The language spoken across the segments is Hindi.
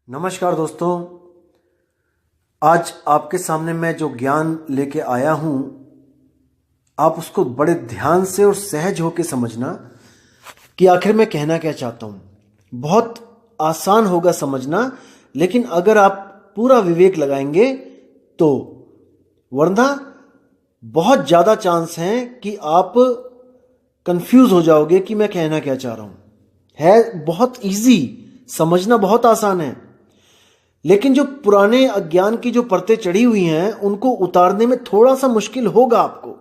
नमस्कार दोस्तों, आज आपके सामने मैं जो ज्ञान लेके आया हूँ, आप उसको बड़े ध्यान से और सहज होकर समझना कि आखिर मैं कहना क्या चाहता हूँ। बहुत आसान होगा समझना, लेकिन अगर आप पूरा विवेक लगाएंगे तो, वरना बहुत ज़्यादा चांस हैं कि आप कंफ्यूज हो जाओगे कि मैं कहना क्या चाह रहा हूँ। है बहुत इजी, समझना बहुत आसान है, लेकिन जो पुराने अज्ञान की जो परतें चढ़ी हुई हैं उनको उतारने में थोड़ा सा मुश्किल होगा आपको।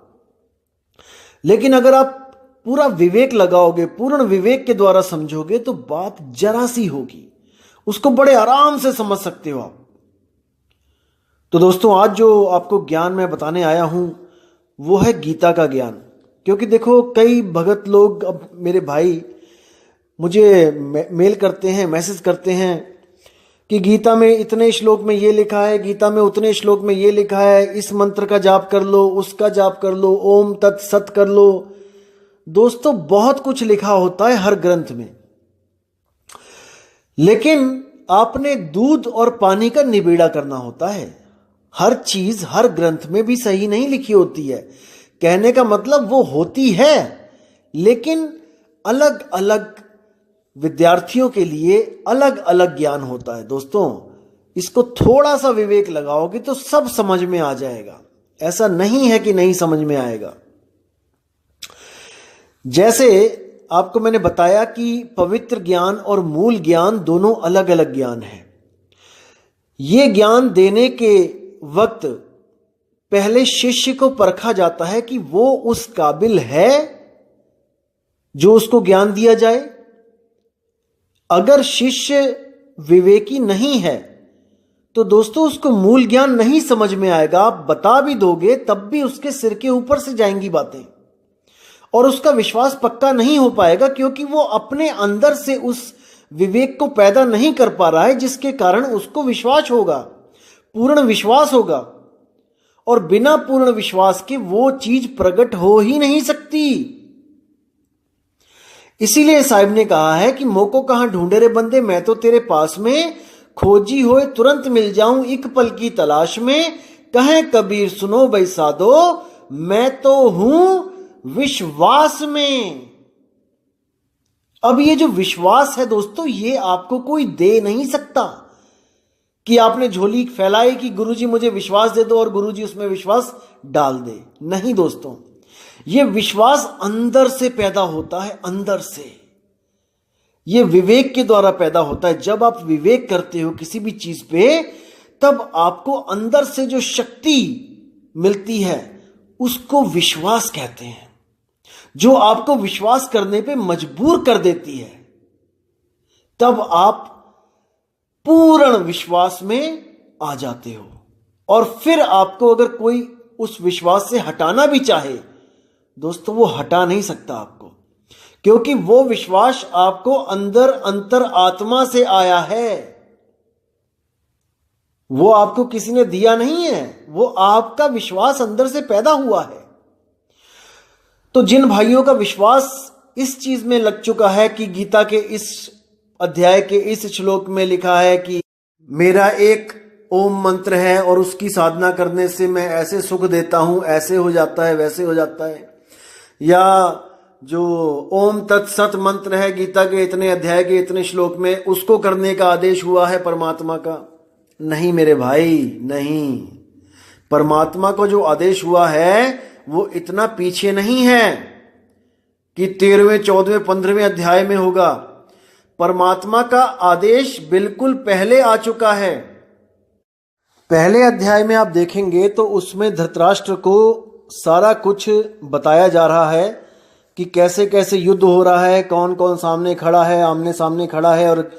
लेकिन अगर आप पूरा विवेक लगाओगे, पूर्ण विवेक के द्वारा समझोगे तो बात जरा सी होगी, उसको बड़े आराम से समझ सकते हो आप। तो दोस्तों, आज जो आपको ज्ञान मैं बताने आया हूं वो है गीता का ज्ञान। क्योंकि देखो, कई भगत लोग, अब मेरे भाई मुझे मेल करते हैं, मैसेज करते हैं कि गीता में इतने श्लोक में ये लिखा है, गीता में उतने श्लोक में ये लिखा है, इस मंत्र का जाप कर लो, उसका जाप कर लो, ओम तत्सत कर लो। दोस्तों, बहुत कुछ लिखा होता है हर ग्रंथ में, लेकिन आपने दूध और पानी का निबेड़ा करना होता है। हर चीज हर ग्रंथ में भी सही नहीं लिखी होती है। कहने का मतलब वो होती है, लेकिन अलग अलग विद्यार्थियों के लिए अलग अलग ज्ञान होता है। दोस्तों, इसको थोड़ा सा विवेक लगाओगे तो सब समझ में आ जाएगा। ऐसा नहीं है कि नहीं समझ में आएगा। जैसे आपको मैंने बताया कि पवित्र ज्ञान और मूल ज्ञान दोनों अलग अलग ज्ञान हैं। ये ज्ञान देने के वक्त पहले शिष्य को परखा जाता है कि वो उस काबिल है जो उसको ज्ञान दिया जाए। अगर शिष्य विवेकी नहीं है तो दोस्तों उसको मूल ज्ञान नहीं समझ में आएगा। आप बता भी दोगे तब भी उसके सिर के ऊपर से जाएंगी बातें, और उसका विश्वास पक्का नहीं हो पाएगा, क्योंकि वो अपने अंदर से उस विवेक को पैदा नहीं कर पा रहा है, जिसके कारण उसको विश्वास होगा, पूर्ण विश्वास होगा। और बिना पूर्ण विश्वास के वो चीज प्रकट हो ही नहीं सकती। इसीलिए साहिब ने कहा है कि मोको कहां ढूंढे रे बंदे, मैं तो तेरे पास में, खोजी होए तुरंत मिल जाऊं एक पल की तलाश में। कहे कबीर सुनो भाई साधो, मैं तो हूं विश्वास में। अब ये जो विश्वास है दोस्तों, ये आपको कोई दे नहीं सकता कि आपने झोली फैलाई कि गुरुजी मुझे विश्वास दे दो और गुरुजी उसमें विश्वास डाल दे। नहीं दोस्तों, ये विश्वास अंदर से पैदा होता है, अंदर से। ये विवेक के द्वारा पैदा होता है। जब आप विवेक करते हो किसी भी चीज पे, तब आपको अंदर से जो शक्ति मिलती है उसको विश्वास कहते हैं, जो आपको विश्वास करने पे मजबूर कर देती है। तब आप पूर्ण विश्वास में आ जाते हो। और फिर आपको अगर कोई उस विश्वास से हटाना भी चाहे दोस्तों, वो हटा नहीं सकता आपको, क्योंकि वो विश्वास आपको अंदर अंतर आत्मा से आया है। वो आपको किसी ने दिया नहीं है, वो आपका विश्वास अंदर से पैदा हुआ है। तो जिन भाइयों का विश्वास इस चीज में लग चुका है कि गीता के इस अध्याय के इस श्लोक में लिखा है कि मेरा एक ओम मंत्र है और उसकी साधना करने से मैं ऐसे सुख देता हूं, ऐसे हो जाता है, वैसे हो जाता है, या जो ओम तत्सत मंत्र है गीता के इतने अध्याय के इतने श्लोक में, उसको करने का आदेश हुआ है परमात्मा का। नहीं मेरे भाई, नहीं। परमात्मा को जो आदेश हुआ है वो इतना पीछे नहीं है कि 13वें 14वें 15वें अध्याय में होगा। परमात्मा का आदेश बिल्कुल पहले आ चुका है। पहले अध्याय में आप देखेंगे तो उसमें धृतराष्ट्र को सारा कुछ बताया जा रहा है कि कैसे कैसे युद्ध हो रहा है, कौन कौन सामने खड़ा है, आमने सामने खड़ा है। और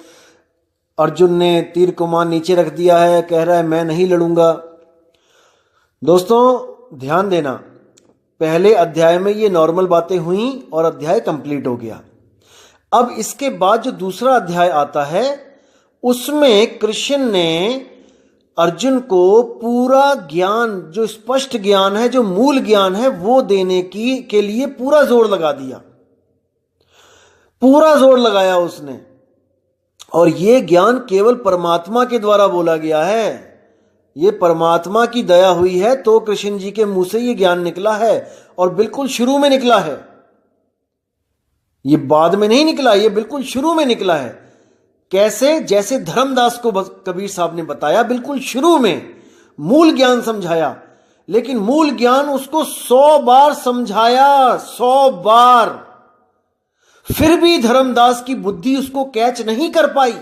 अर्जुन ने तीर कमान नीचे रख दिया है, कह रहा है मैं नहीं लड़ूंगा। दोस्तों ध्यान देना, पहले अध्याय में ये नॉर्मल बातें हुई और अध्याय कंप्लीट हो गया। अब इसके बाद जो दूसरा अध्याय आता है उसमें कृष्ण ने अर्जुन को पूरा ज्ञान, जो स्पष्ट ज्ञान है, जो मूल ज्ञान है, वो देने के लिए पूरा जोर लगा दिया, पूरा जोर लगाया उसने। और ये ज्ञान केवल परमात्मा के द्वारा बोला गया है। ये परमात्मा की दया हुई है तो कृष्ण जी के मुंह से ये ज्ञान निकला है, और बिल्कुल शुरू में निकला है। ये बाद में नहीं निकला, ये बिल्कुल शुरू में निकला है। कैसे? जैसे धर्मदास को कबीर साहब ने बताया, बिल्कुल शुरू में मूल ज्ञान समझाया, लेकिन मूल ज्ञान उसको 100 बार समझाया, 100 बार, फिर भी धर्मदास की बुद्धि उसको कैच नहीं कर पाई।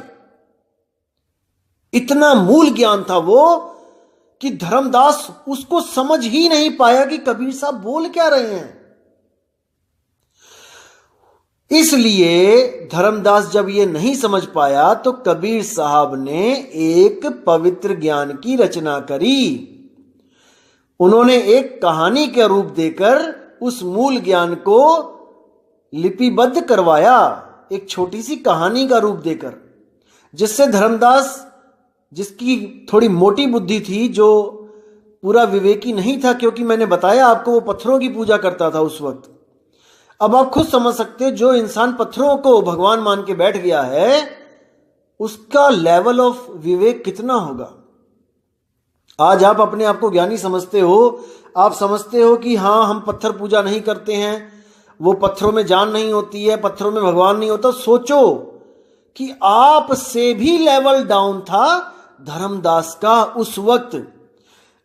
इतना मूल ज्ञान था वो कि धर्मदास उसको समझ ही नहीं पाया कि कबीर साहब बोल क्या रहे हैं। इसलिए धर्मदास जब ये नहीं समझ पाया तो कबीर साहब ने एक पवित्र ज्ञान की रचना करी। उन्होंने एक कहानी का रूप देकर उस मूल ज्ञान को लिपिबद्ध करवाया, एक छोटी सी कहानी का रूप देकर, जिससे धर्मदास, जिसकी थोड़ी मोटी बुद्धि थी, जो पूरा विवेकी नहीं था, क्योंकि मैंने बताया आपको वो पत्थरों की पूजा करता था उस वक्त। अब आप खुद समझ सकते हैं, जो इंसान पत्थरों को भगवान मान के बैठ गया है उसका लेवल ऑफ विवेक कितना होगा। आज आप अपने आप को ज्ञानी समझते हो, आप समझते हो कि हाँ हम पत्थर पूजा नहीं करते हैं, वो पत्थरों में जान नहीं होती है, पत्थरों में भगवान नहीं होता। सोचो कि आप से भी लेवल डाउन था धर्मदास का उस वक्त।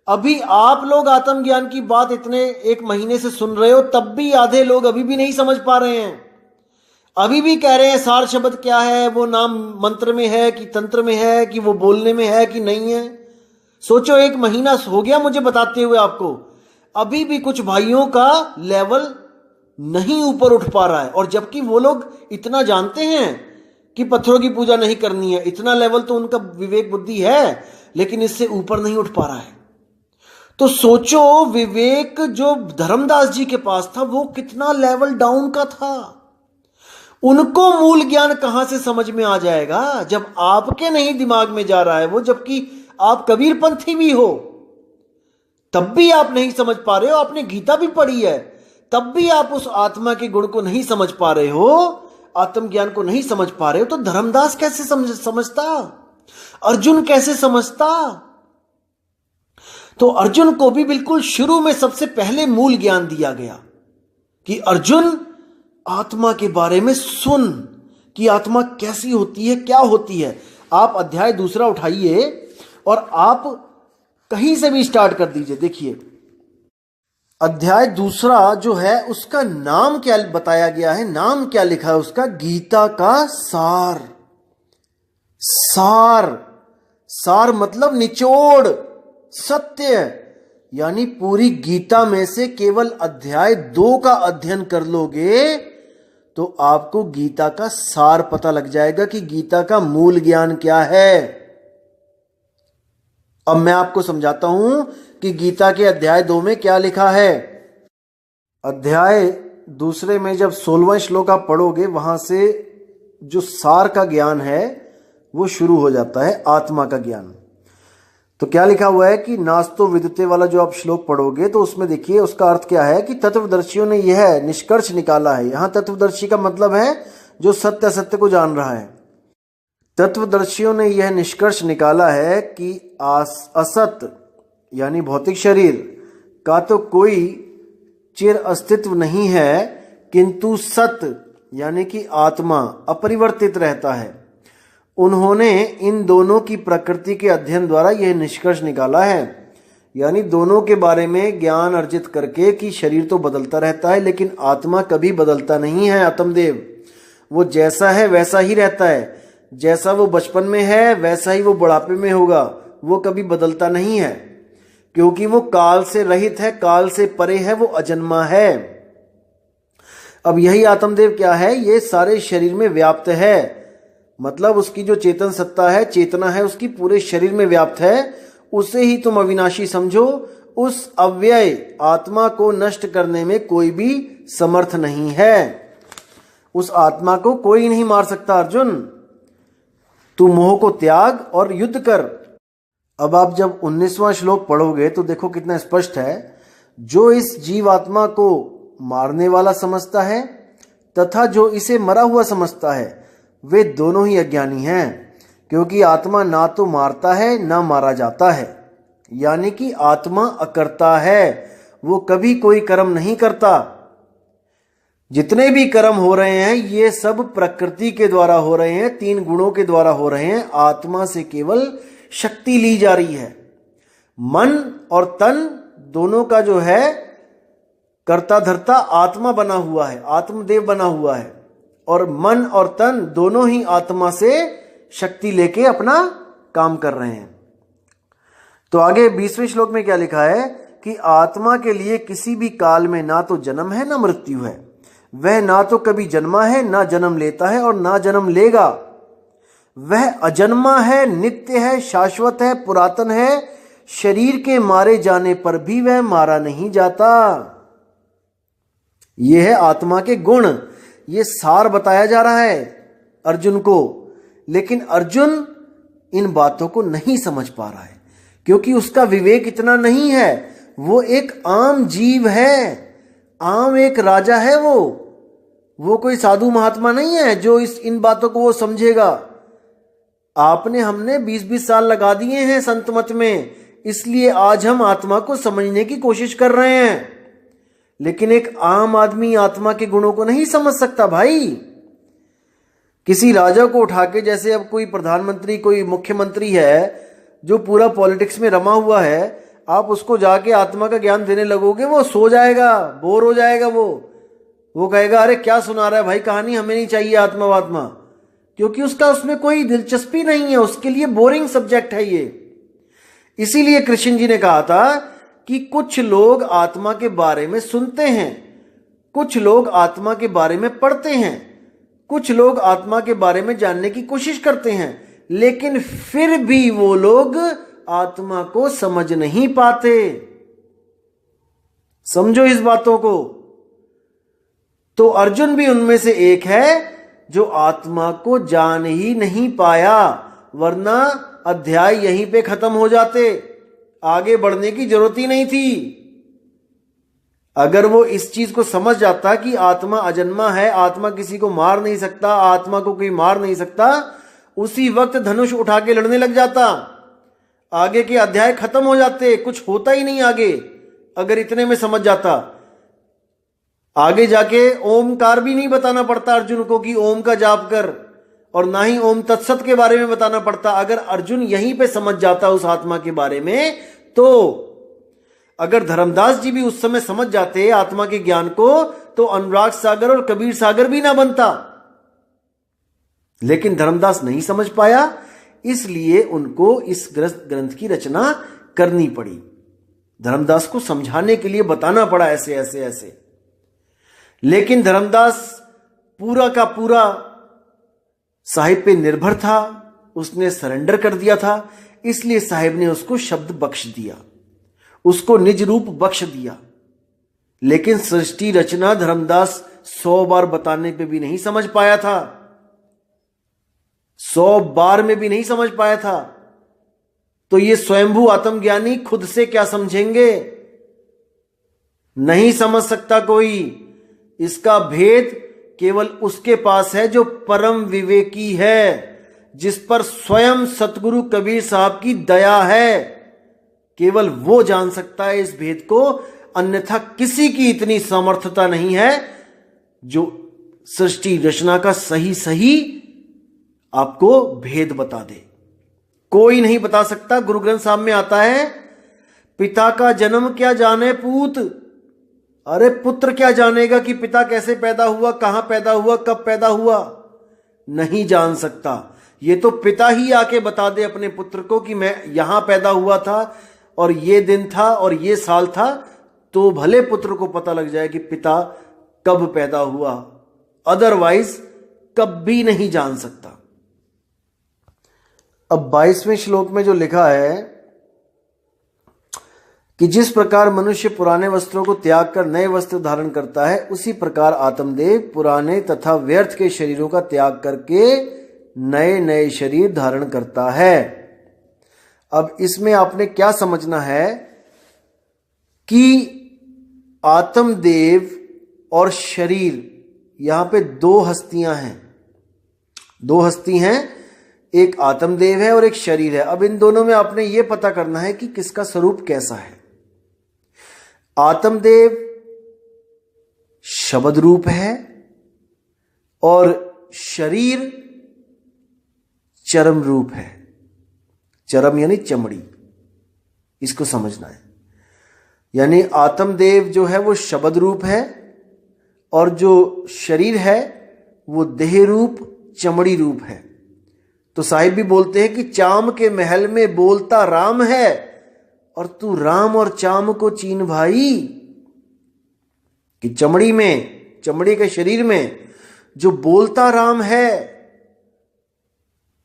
अभी आप लोग आत्मज्ञान की बात इतने 1 महीने से सुन रहे हो, तब भी आधे लोग अभी भी नहीं समझ पा रहे हैं, अभी भी कह रहे हैं सार शब्द क्या है, वो नाम मंत्र में है कि तंत्र में है कि वो बोलने में है कि नहीं है। सोचो 1 महीना हो गया मुझे बताते हुए आपको, अभी भी कुछ भाइयों का लेवल नहीं ऊपर उठ पा रहा है। और जबकि वो लोग इतना जानते हैं कि पत्थरों की पूजा नहीं करनी है, इतना लेवल तो उनका विवेक बुद्धि है, लेकिन इससे ऊपर नहीं उठ पा रहा है। तो सोचो विवेक जो धर्मदास जी के पास था वो कितना लेवल डाउन का था। उनको मूल ज्ञान कहां से समझ में आ जाएगा जब आपके नहीं दिमाग में जा रहा है वो, जबकि आप कबीरपंथी भी हो, तब भी आप नहीं समझ पा रहे हो। आपने गीता भी पढ़ी है, तब भी आप उस आत्मा के गुण को नहीं समझ पा रहे हो, आत्मज्ञान को नहीं समझ पा रहे हो। तो धर्मदास कैसे समझता, अर्जुन कैसे समझता। तो अर्जुन को भी बिल्कुल शुरू में सबसे पहले मूल ज्ञान दिया गया कि अर्जुन आत्मा के बारे में सुन कि आत्मा कैसी होती है, क्या होती है। आप अध्याय 2 उठाइए और आप कहीं से भी स्टार्ट कर दीजिए। देखिए अध्याय 2 जो है उसका नाम क्या बताया गया है, नाम क्या लिखा है उसका, गीता का सार। सार, सार मतलब निचोड़, सत्य। यानी पूरी गीता में से केवल अध्याय 2 का अध्ययन कर लोगे तो आपको गीता का सार पता लग जाएगा कि गीता का मूल ज्ञान क्या है। अब मैं आपको समझाता हूं कि गीता के अध्याय 2 में क्या लिखा है। अध्याय 2 में जब 16वां श्लोक आप पढ़ोगे, वहां से जो सार का ज्ञान है वो शुरू हो जाता है, आत्मा का ज्ञान। तो क्या लिखा हुआ है कि नास्तो विदुते वाला जो आप श्लोक पढ़ोगे तो उसमें देखिए उसका अर्थ क्या है कि तत्वदर्शियों ने यह निष्कर्ष निकाला है। यहां तत्वदर्शी का मतलब है जो सत्य असत्य को जान रहा है। तत्वदर्शियों ने यह निष्कर्ष निकाला है कि असत यानी भौतिक शरीर का तो कोई चिर अस्तित्व नहीं है, किंतु सत यानी कि आत्मा अपरिवर्तित रहता है। उन्होंने इन दोनों की प्रकृति के अध्ययन द्वारा यह निष्कर्ष निकाला है, यानी दोनों के बारे में ज्ञान अर्जित करके कि शरीर तो बदलता रहता है लेकिन आत्मा कभी बदलता नहीं है। आत्मदेव वो जैसा है वैसा ही रहता है, जैसा वो बचपन में है वैसा ही वो बुढ़ापे में होगा, वो कभी बदलता नहीं है, क्योंकि वो काल से रहित है, काल से परे है, वो अजन्मा है। अब यही आत्मदेव क्या है, ये सारे शरीर में व्याप्त है, मतलब उसकी जो चेतन सत्ता है, चेतना है, उसकी पूरे शरीर में व्याप्त है। उसे ही तुम अविनाशी समझो। उस अव्यय आत्मा को नष्ट करने में कोई भी समर्थ नहीं है। उस आत्मा को कोई नहीं मार सकता। अर्जुन तू मोह को त्याग और युद्ध कर। अब आप जब 19वां श्लोक पढ़ोगे तो देखो कितना स्पष्ट है। जो इस जीवात्मा को मारने वाला समझता है तथा जो इसे मरा हुआ समझता है वे दोनों ही अज्ञानी हैं, क्योंकि आत्मा ना तो मारता है ना मारा जाता है। यानी कि आत्मा अकर्ता है, वो कभी कोई कर्म नहीं करता। जितने भी कर्म हो रहे हैं ये सब प्रकृति के द्वारा हो रहे हैं, 3 गुणों के द्वारा हो रहे हैं। आत्मा से केवल शक्ति ली जा रही है। मन और तन दोनों का जो है कर्ता धर्ता आत्मा बना हुआ है, आत्मदेव बना हुआ है, और मन और तन दोनों ही आत्मा से शक्ति लेके अपना काम कर रहे हैं। तो आगे 20वें श्लोक में क्या लिखा है कि आत्मा के लिए किसी भी काल में ना तो जन्म है ना मृत्यु है। वह ना तो कभी जन्मा है ना जन्म लेता है और ना जन्म लेगा। वह अजन्मा है, नित्य है, शाश्वत है, पुरातन है। शरीर के मारे जाने पर भी वह मारा नहीं जाता। यह है आत्मा के गुण। ये सार बताया जा रहा है अर्जुन को, लेकिन अर्जुन इन बातों को नहीं समझ पा रहा है, क्योंकि उसका विवेक इतना नहीं है। वो एक आम जीव है, आम एक राजा है। वो कोई साधु महात्मा नहीं है जो इन बातों को वो समझेगा। आपने हमने 20-20 साल लगा दिए हैं संत मत में, इसलिए आज हम आत्मा को समझने की कोशिश कर रहे हैं। लेकिन एक आम आदमी आत्मा के गुणों को नहीं समझ सकता भाई। किसी राजा को उठा के, जैसे अब कोई प्रधानमंत्री, कोई मुख्यमंत्री है जो पूरा पॉलिटिक्स में रमा हुआ है, आप उसको जाके आत्मा का ज्ञान देने लगोगे, वो सो जाएगा, बोर हो जाएगा। वो कहेगा अरे क्या सुना रहा है भाई कहानी, हमें नहीं चाहिए आत्मा वात्मा, क्योंकि उसमें कोई दिलचस्पी नहीं है। उसके लिए बोरिंग सब्जेक्ट है ये। इसीलिए कृष्ण जी ने कहा था कि कुछ लोग आत्मा के बारे में सुनते हैं, कुछ लोग आत्मा के बारे में पढ़ते हैं, कुछ लोग आत्मा के बारे में जानने की कोशिश करते हैं, लेकिन फिर भी वो लोग आत्मा को समझ नहीं पाते। समझो इस बातों को। तो अर्जुन भी उनमें से एक है जो आत्मा को जान ही नहीं पाया, वरना अध्याय यहीं पे खत्म हो जाते, आगे बढ़ने की जरूरत ही नहीं थी। अगर वो इस चीज को समझ जाता कि आत्मा अजन्मा है, आत्मा किसी को मार नहीं सकता, आत्मा को कोई मार नहीं सकता, उसी वक्त धनुष उठा के लड़ने लग जाता, आगे के अध्याय खत्म हो जाते, कुछ होता ही नहीं आगे। अगर इतने में समझ जाता, आगे जाके ओमकार भी नहीं बताना पड़ता अर्जुन को कि ओम का जाप कर, और ना ही ओम तत्सत के बारे में बताना पड़ता। अगर अर्जुन यहीं पे समझ जाता उस आत्मा के बारे में, तो अगर धर्मदास जी भी उस समय समझ जाते आत्मा के ज्ञान को, तो अनुराग सागर और कबीर सागर भी ना बनता। लेकिन धर्मदास नहीं समझ पाया, इसलिए उनको इस ग्रंथ की रचना करनी पड़ी। धर्मदास को समझाने के लिए बताना पड़ा ऐसे ऐसे ऐसे। लेकिन धर्मदास पूरा का पूरा साहिब पे निर्भर था, उसने सरेंडर कर दिया था, इसलिए साहिब ने उसको शब्द बख्श दिया, उसको निज रूप बख्श दिया। लेकिन सृष्टि रचना धर्मदास 100 बार बताने पे भी नहीं समझ पाया था, 100 बार में भी नहीं समझ पाया था। तो ये स्वयंभू आत्मज्ञानी खुद से क्या समझेंगे? नहीं समझ सकता कोई। इसका भेद केवल उसके पास है जो परम विवेकी है, जिस पर स्वयं सतगुरु कबीर साहब की दया है। केवल वो जान सकता है इस भेद को, अन्यथा किसी की इतनी सामर्थ्यता नहीं है जो सृष्टि रचना का सही सही आपको भेद बता दे। कोई नहीं बता सकता। गुरु ग्रंथ साहब में आता है, पिता का जन्म क्या जाने पूत। अरे पुत्र क्या जानेगा कि पिता कैसे पैदा हुआ, कहां पैदा हुआ, कब पैदा हुआ? नहीं जान सकता। ये तो पिता ही आके बता दे अपने पुत्र को कि मैं यहां पैदा हुआ था और ये दिन था और ये साल था, तो भले पुत्र को पता लग जाए कि पिता कब पैदा हुआ। अदरवाइज कभी नहीं जान सकता। अब 22वें श्लोक में जो लिखा है कि जिस प्रकार मनुष्य पुराने वस्त्रों को त्याग कर नए वस्त्र धारण करता है, उसी प्रकार आत्मदेव पुराने तथा व्यर्थ के शरीरों का त्याग करके नए नए शरीर धारण करता है। अब इसमें आपने क्या समझना है कि आत्मदेव और शरीर, यहां पे 2 हस्तियां हैं। दो हस्ती हैं, एक आत्मदेव है और एक शरीर है। अब इन दोनों में आपने ये पता करना है कि किसका स्वरूप कैसा है। आत्मदेव शब्द रूप है और शरीर चरम रूप है। चरम यानी चमड़ी, इसको समझना है। यानी आत्मदेव जो है वो शब्द रूप है और जो शरीर है वो देह रूप चमड़ी रूप है। तो साहिब भी बोलते हैं कि चाम के महल में बोलता राम है और तू राम और चाम को चीन भाई। कि चमड़ी में, चमड़ी के शरीर में जो बोलता राम है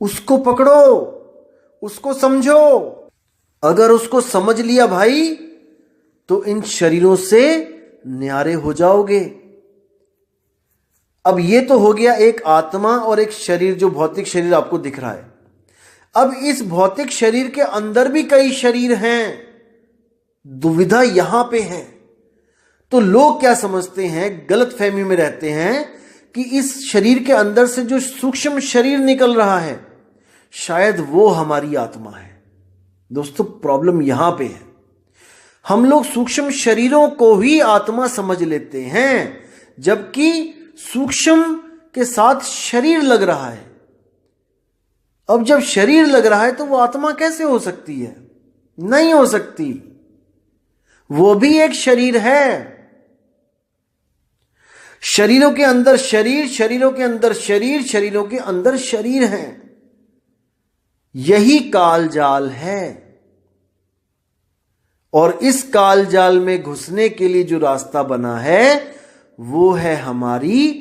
उसको पकड़ो, उसको समझो। अगर उसको समझ लिया भाई तो इन शरीरों से न्यारे हो जाओगे। अब ये तो हो गया एक आत्मा और एक शरीर, जो भौतिक शरीर आपको दिख रहा है। अब इस भौतिक शरीर के अंदर भी कई शरीर हैं। दुविधा यहां पे है। तो लोग क्या समझते हैं, गलत फहमी में रहते हैं कि इस शरीर के अंदर से जो सूक्ष्म शरीर निकल रहा है शायद वो हमारी आत्मा है। दोस्तों प्रॉब्लम यहां पे है, हम लोग सूक्ष्म शरीरों को ही आत्मा समझ लेते हैं, जबकि सूक्ष्म के साथ शरीर लग रहा है। अब जब शरीर लग रहा है तो वो आत्मा कैसे हो सकती है? नहीं हो सकती। वो भी एक शरीर है। शरीरों के अंदर शरीर, शरीरों के अंदर शरीर, शरीरों के अंदर शरीर है। यही काल जाल है। और इस काल जाल में घुसने के लिए जो रास्ता बना है वो है हमारी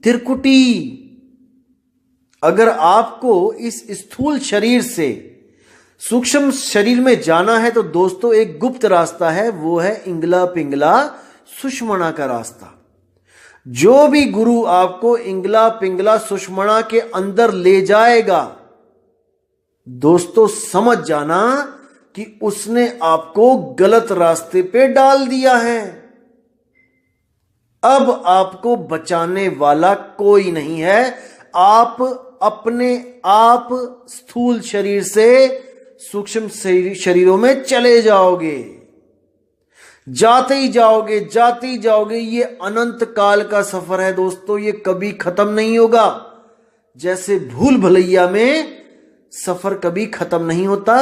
त्रिकुटी। अगर आपको इस स्थूल शरीर से सूक्ष्म शरीर में जाना है तो दोस्तों एक गुप्त रास्ता है, वो है इंगला पिंगला सुषमणा का रास्ता। जो भी गुरु आपको इंगला पिंगला सुषमणा के अंदर ले जाएगा, दोस्तों समझ जाना कि उसने आपको गलत रास्ते पे डाल दिया है। अब आपको बचाने वाला कोई नहीं है। आप अपने आप स्थूल शरीर से सूक्ष्म शरीरों में चले जाओगे, जाते ही जाओगे, जाते ही जाओगे। ये अनंत काल का सफर है दोस्तों, ये कभी खत्म नहीं होगा। जैसे भूल भुलैया में सफर कभी खत्म नहीं होता।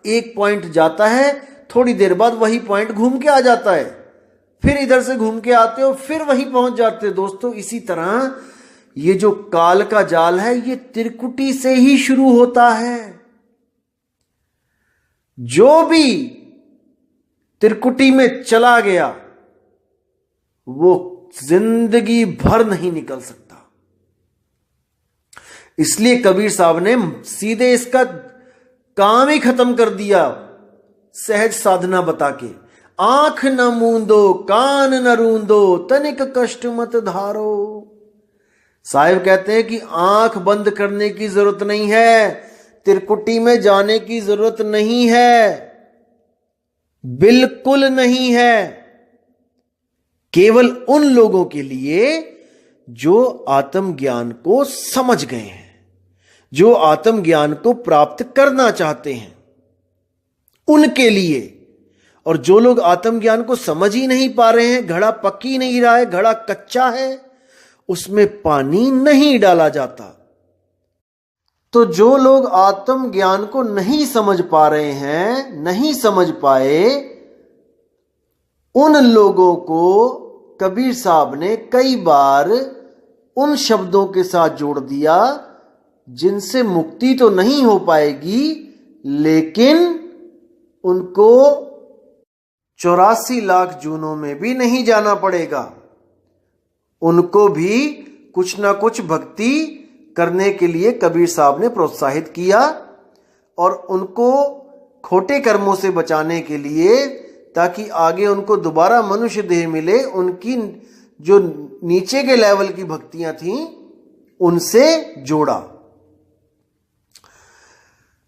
एक पॉइंट जाता है, थोड़ी देर बाद वही पॉइंट घूम के आ जाता है, फिर इधर से घूम के आते हो, फिर वहीं पहुंच जाते हो। दोस्तों इसी तरह ये जो काल का जाल है ये त्रिकुटी से ही शुरू होता है। जो भी त्रिकुटी में चला गया वो जिंदगी भर नहीं निकल सकता। इसलिए कबीर साहब ने सीधे इसका काम ही खत्म कर दिया, सहज साधना बता के। आंख न मूंदो, कान न रूंदो, तनिक कष्ट मत धारो। साहिब कहते हैं कि आंख बंद करने की जरूरत नहीं है, त्रिकुटी में जाने की जरूरत नहीं है, बिल्कुल नहीं है। केवल उन लोगों के लिए जो आत्मज्ञान को समझ गए हैं, जो आत्मज्ञान को प्राप्त करना चाहते हैं, उनके लिए। और जो लोग आत्मज्ञान को समझ ही नहीं पा रहे हैं, घड़ा पक ही नहीं रहा है, घड़ा कच्चा है, उसमें पानी नहीं डाला जाता। तो जो लोग आत्मज्ञान को नहीं समझ पा रहे हैं, नहीं समझ पाए, उन लोगों को कबीर साहब ने कई बार उन शब्दों के साथ जोड़ दिया जिनसे मुक्ति तो नहीं हो पाएगी, लेकिन उनको 84 लाख जूनों में भी नहीं जाना पड़ेगा। उनको भी कुछ ना कुछ भक्ति करने के लिए कबीर साहब ने प्रोत्साहित किया और उनको खोटे कर्मों से बचाने के लिए, ताकि आगे उनको दोबारा मनुष्य देह मिले, उनकी जो नीचे के लेवल की भक्तियां थीं उनसे जोड़ा।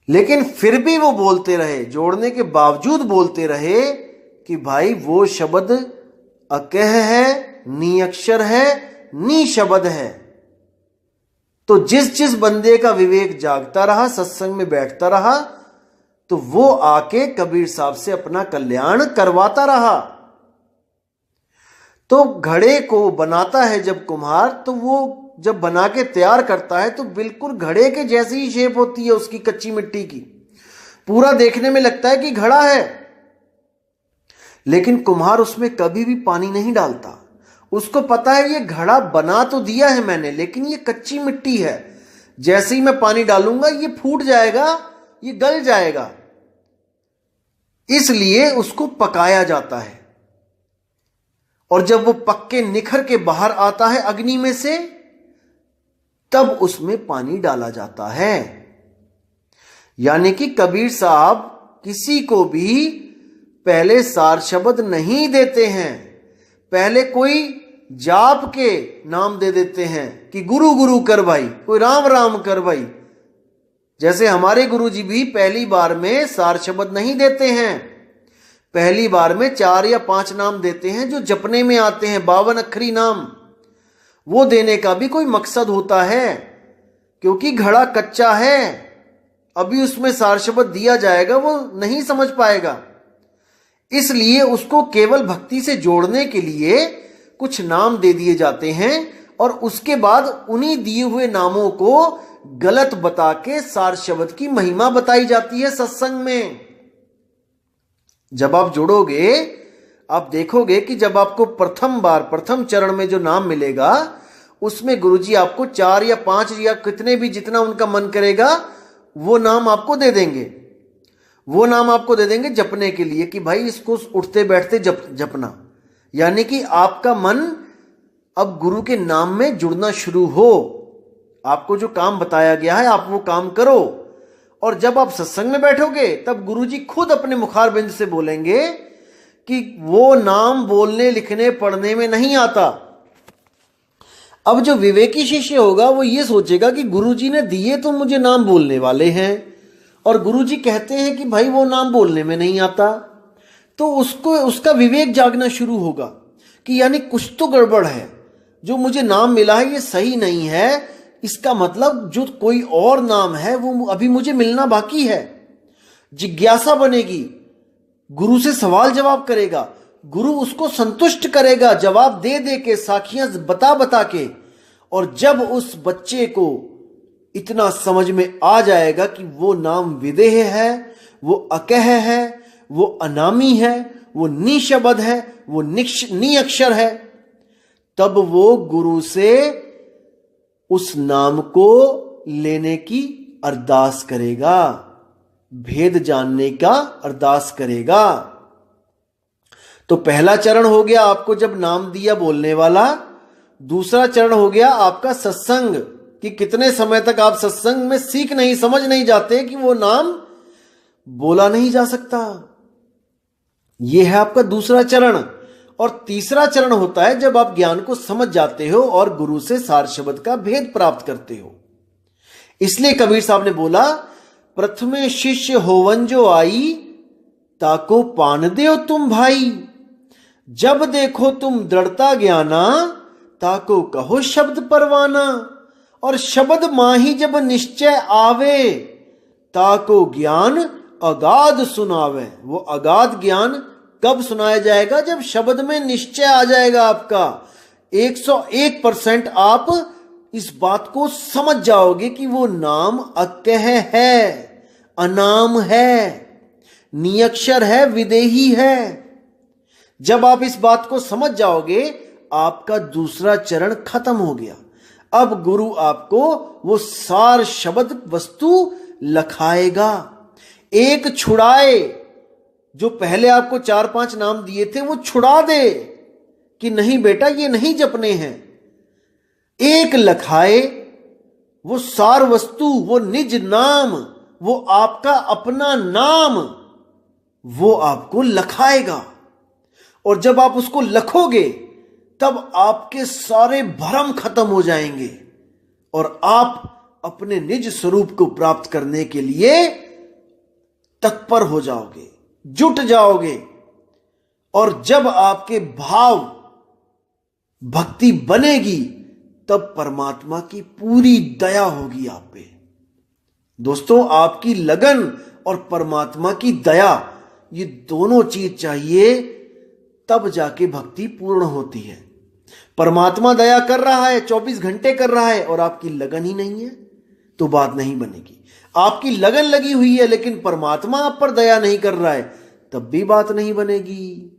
लेकिन फिर भी वो बोलते रहे, जोड़ने के बावजूद बोलते रहे कि भाई वो शब्द अकह है, नी अक्षर है, नी शब्द है। तो जिस जिस बंदे का विवेक जागता रहा, सत्संग में बैठता रहा, तो वो आके कबीर साहब से अपना कल्याण करवाता रहा। तो घड़े को बनाता है जब कुम्हार, तो वो जब बना के तैयार करता है तो बिल्कुल घड़े के जैसी ही शेप होती है उसकी, कच्ची मिट्टी की। पूरा देखने में लगता है कि घड़ा है, लेकिन कुम्हार उसमें कभी भी पानी नहीं डालता। उसको पता है ये घड़ा बना तो दिया है मैंने, लेकिन ये कच्ची मिट्टी है, जैसे ही मैं पानी डालूंगा ये फूट जाएगा, ये गल जाएगा। इसलिए उसको पकाया जाता है, और जब वो पक के निखर के बाहर आता है अग्नि में से, तब उसमें पानी डाला जाता है। यानी कि कबीर साहब किसी को भी पहले सार शब्द नहीं देते हैं, पहले कोई जाप के नाम दे देते हैं कि गुरु गुरु कर भाई, कोई राम राम कर भाई। जैसे हमारे गुरु जी भी पहली बार में सार शब्द नहीं देते हैं, पहली बार में 4 या 5 नाम देते हैं जो जपने में आते हैं, 52 अक्षरी नाम। वो देने का भी कोई मकसद होता है, क्योंकि घड़ा कच्चा है, अभी उसमें सार शब्द दिया जाएगा वो नहीं समझ पाएगा। इसलिए उसको केवल भक्ति से जोड़ने के लिए कुछ नाम दे दिए जाते हैं, और उसके बाद उन्हीं दिए हुए नामों को गलत बता के सार शब्द की महिमा बताई जाती है सत्संग में। जब आप जुड़ोगे, आप देखोगे कि जब आपको प्रथम चरण में जो नाम मिलेगा, उसमें गुरुजी आपको 4 या 5 या कितने भी, जितना उनका मन करेगा वो नाम आपको दे देंगे। वो नाम आपको दे देंगे जपने के लिए कि भाई इसको उठते बैठते जपना। यानी कि आपका मन अब गुरु के नाम में जुड़ना शुरू हो, आपको जो काम बताया गया है आप वो काम करो। और जब आप सत्संग में बैठोगे तब गुरुजी खुद अपने मुखार बिंद से बोलेंगे कि वो नाम बोलने लिखने पढ़ने में नहीं आता। अब जो विवेकी शिष्य होगा वो ये सोचेगा कि गुरुजी ने दिए तो मुझे नाम बोलने वाले हैं, और गुरुजी कहते हैं कि भाई वो नाम बोलने में नहीं आता, तो उसका विवेक जागना शुरू होगा कि यानी कुछ तो गड़बड़ है, जो मुझे नाम मिला है ये सही नहीं है, इसका मतलब जो कोई और नाम है वो अभी मुझे मिलना बाकी है। जिज्ञासा बनेगी, गुरु से सवाल जवाब करेगा, गुरु उसको संतुष्ट करेगा जवाब दे दे के, साखियां बता बता के। और जब उस बच्चे को इतना समझ में आ जाएगा कि वो नाम विदेह है, वो अकह है, वो अनामी है, वो निशब्द है, वो नी अक्षर है, तब वो गुरु से उस नाम को लेने की अरदास करेगा, भेद जानने का अरदास करेगा। तो पहला चरण हो गया आपको जब नाम दिया बोलने वाला। दूसरा चरण हो गया आपका सत्संग, कि कितने समय तक आप सत्संग में सीख नहीं समझ नहीं जाते कि वो नाम बोला नहीं जा सकता। यह है आपका दूसरा चरण। और तीसरा चरण होता है जब आप ज्ञान को समझ जाते हो और गुरु से सार शब्द का भेद प्राप्त करते हो। इसलिए कबीर साहब ने बोला, प्रथमे शिष्य होवन जो आई, ताको पान देओ तुम भाई। जब देखो तुम दृढ़ता ज्ञाना, ताको कहो शब्द परवाना। और शब्द माही जब निश्चय आवे, ताको ज्ञान अगाध सुनावे। वो अगाध ज्ञान कब सुनाया जाएगा? जब शब्द में निश्चय आ जाएगा आपका। 101% आप इस बात को समझ जाओगे कि वो नाम अकह है, अनाम है, नियक्षर है, विदेही है। जब आप इस बात को समझ जाओगे, आपका दूसरा चरण खत्म हो गया। अब गुरु आपको वो सार शब्द वस्तु लखाएगा। एक छुड़ाए, जो पहले आपको 4-5 नाम दिए थे वो छुड़ा दे कि नहीं बेटा ये नहीं जपने हैं। एक लखाए, वो सार वस्तु, वो निज नाम, वो आपका अपना नाम, वो आपको लखाएगा। और जब आप उसको लखोगे तब आपके सारे भ्रम खत्म हो जाएंगे और आप अपने निज स्वरूप को प्राप्त करने के लिए तत्पर हो जाओगे, जुट जाओगे। और जब आपके भाव भक्ति बनेगी, तब परमात्मा की पूरी दया होगी आप पे। दोस्तों, आपकी लगन और परमात्मा की दया, ये दोनों चीज चाहिए, तब जाके भक्ति पूर्ण होती है। परमात्मा दया कर रहा है, 24 घंटे कर रहा है, और आपकी लगन ही नहीं है, तो बात नहीं बनेगी। आपकी लगन लगी हुई है लेकिन परमात्मा आप पर दया नहीं कर रहा है, तब भी बात नहीं बनेगी।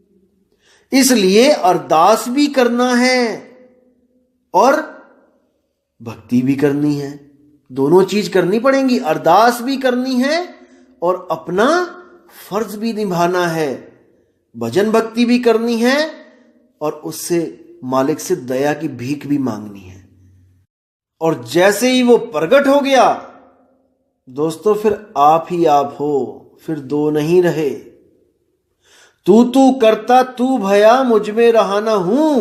इसलिए अरदास भी करना है और भक्ति भी करनी है, दोनों चीज करनी पड़ेंगी। अरदास भी करनी है और अपना फर्ज भी निभाना है, भजन भक्ति भी करनी है और उससे मालिक से दया की भीख भी मांगनी है। और जैसे ही वो प्रकट हो गया दोस्तों, फिर आप ही आप हो, फिर दो नहीं रहे। तू करता तू भया, मुझ में रहा ना हूं,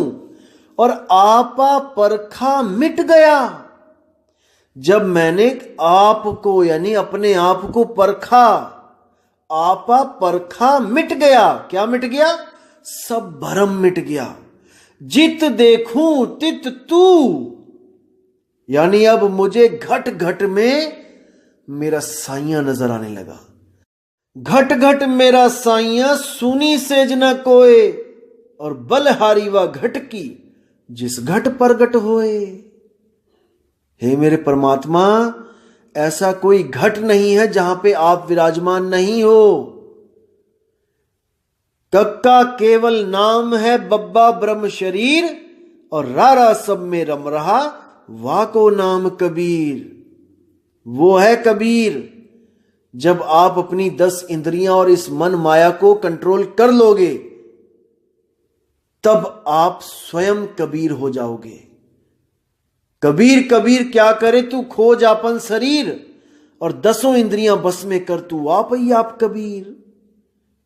और आपा परखा मिट गया। जब मैंने आपको यानी अपने आप को परखा, आपा परखा मिट गया। क्या मिट गया? सब भरम मिट गया। जित देखूं तित तू, यानी अब मुझे घट घट में मेरा साइया नजर आने लगा। घट घट मेरा साइया, सुनी सेज न कोय, और बलहारी व घट की जिस घट प्रगट होए। हे मेरे परमात्मा, ऐसा कोई घट नहीं है जहां पे आप विराजमान नहीं हो। कक्का केवल नाम है, बब्बा ब्रह्म शरीर, और रारा सब में रम रहा, वाको नाम कबीर। वो है कबीर। जब आप अपनी 10 इंद्रियां और इस मन माया को कंट्रोल कर लोगे, तब आप स्वयं कबीर हो जाओगे। कबीर कबीर क्या करे तू, खोज आपन शरीर, और 10 इंद्रियां बस में कर तू आप ही आप कबीर।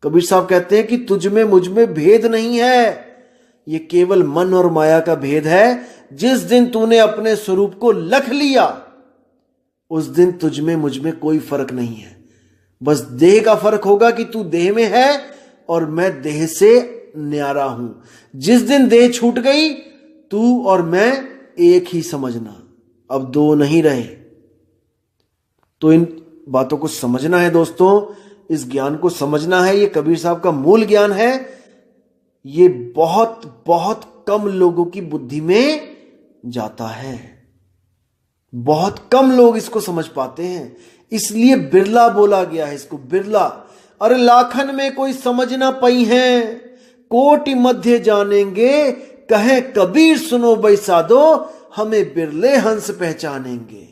कबीर साहब कहते हैं कि तुझ में मुझ में भेद नहीं है, ये केवल मन और माया का भेद है। जिस दिन तूने अपने स्वरूप को लख लिया, उस दिन तुझ में मुझ में कोई फर्क नहीं है। बस देह का फर्क होगा कि तू देह में है और मैं देह से न्यारा हूं। जिस दिन देह छूट गई, तू और मैं एक ही समझना, अब दो नहीं रहे। तो इन बातों को समझना है दोस्तों, इस ज्ञान को समझना है। ये कबीर साहब का मूल ज्ञान है। ये बहुत बहुत कम लोगों की बुद्धि में जाता है, बहुत कम लोग इसको समझ पाते हैं, इसलिए बिरला बोला गया है इसको, बिरला। अरे लाखन में कोई समझ ना पई है, कोटि मध्य जानेंगे, कहे कबीर सुनो बैसादो, हमें बिरले हंस पहचानेंगे।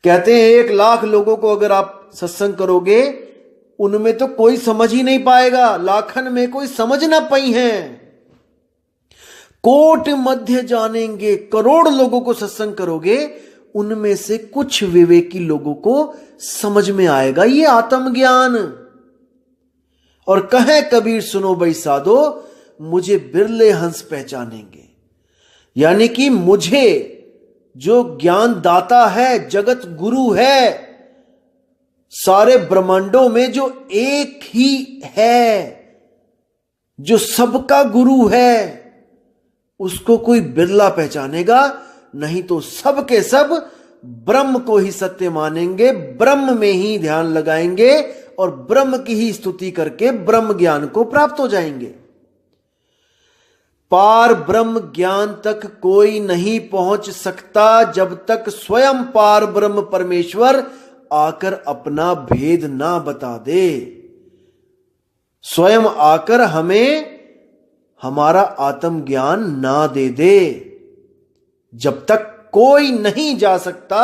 कहते हैं 1 लाख लोगों को अगर आप सत्संग करोगे, उनमें तो कोई समझ ही नहीं पाएगा, लाखन में कोई समझ ना पई है। कोट मध्य जानेंगे, करोड़ लोगों को सत्संग करोगे, उनमें से कुछ विवेकी लोगों को समझ में आएगा ये आत्मज्ञान। और कहे कबीर सुनो बैसादो, मुझे बिरले हंस पहचानेंगे। यानी कि मुझे जो ज्ञान दाता है, जगत गुरु है, सारे ब्रह्मांडों में जो एक ही है, जो सबका गुरु है, उसको कोई बिरला पहचानेगा। नहीं तो सब के सब ब्रह्म को ही सत्य मानेंगे, ब्रह्म में ही ध्यान लगाएंगे और ब्रह्म की ही स्तुति करके ब्रह्म ज्ञान को प्राप्त हो जाएंगे। पार ब्रह्म ज्ञान तक कोई नहीं पहुंच सकता जब तक स्वयं पार ब्रह्म परमेश्वर आकर अपना भेद ना बता दे, स्वयं आकर हमें हमारा आत्मज्ञान ना दे दे। जब तक कोई नहीं जा सकता,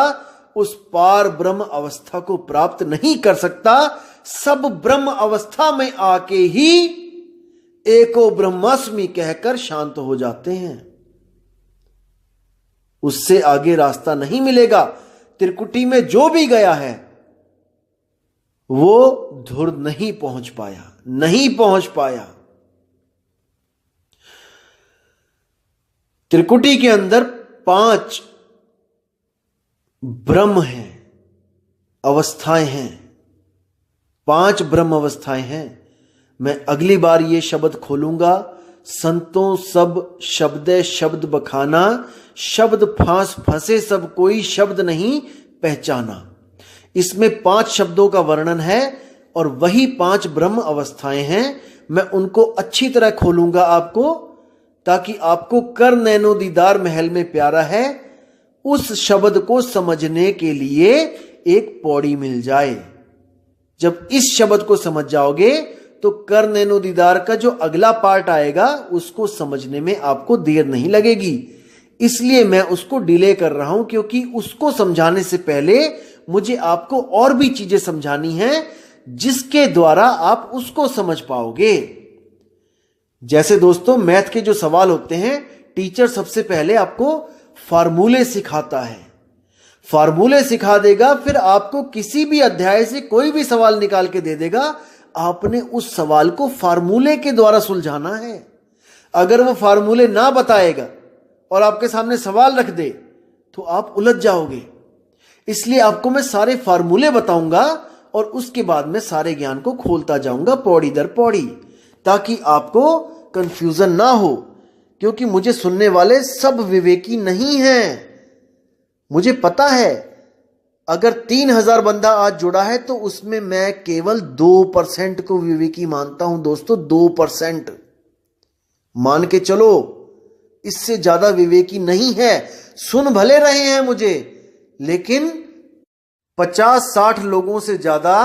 उस पार ब्रह्म अवस्था को प्राप्त नहीं कर सकता। सब ब्रह्म अवस्था में आके ही एको ब्रह्मास्मि कहकर शांत हो जाते हैं, उससे आगे रास्ता नहीं मिलेगा। त्रिकुटी में जो भी गया है वो धुर नहीं पहुंच पाया, नहीं पहुंच पाया। त्रिकुटी के अंदर 5 ब्रह्म हैं, अवस्थाएं हैं, 5 ब्रह्म अवस्थाएं हैं। मैं अगली बार ये शब्द खोलूंगा, संतों सब शब्दे शब्द बखाना, शब्द फांस फंसे सब कोई शब्द नहीं पहचाना। इसमें 5 शब्दों का वर्णन है और वही 5 ब्रह्म अवस्थाएं हैं। मैं उनको अच्छी तरह खोलूंगा आपको, ताकि आपको कर नैनो दीदार महल में प्यारा है उस शब्द को समझने के लिए एक पौड़ी मिल जाए। जब इस शब्द को समझ जाओगे तो कर नैनो दीदार का जो अगला पार्ट आएगा उसको समझने में आपको देर नहीं लगेगी। इसलिए मैं उसको डिले कर रहा हूं, क्योंकि उसको समझाने से पहले मुझे आपको और भी चीजें समझानी हैं जिसके द्वारा आप उसको समझ पाओगे। जैसे दोस्तों मैथ के जो सवाल होते हैं, टीचर सबसे पहले आपको फार्मूले सिखाता है, फार्मूले सिखा देगा, फिर आपको किसी भी अध्याय से कोई भी सवाल निकाल के दे देगा। आपने उस सवाल को फार्मूले के द्वारा सुलझाना है। अगर वो फार्मूले ना बताएगा और आपके सामने सवाल रख दे तो आप उलझ जाओगे। इसलिए आपको मैं सारे फार्मूले बताऊंगा और उसके बाद मैं सारे ज्ञान को खोलता जाऊंगा पौड़ी दर पौड़ी, ताकि आपको कंफ्यूजन ना हो। क्योंकि मुझे सुनने वाले सब विवेकी नहीं हैं। मुझे पता है अगर 3000 बंदा आज जुड़ा है तो उसमें मैं केवल 2% को विवेकी मानता हूं दोस्तों। 2% मान के चलो, इससे ज्यादा विवेकी नहीं है। सुन भले रहे हैं मुझे, लेकिन 50-60 लोगों से ज्यादा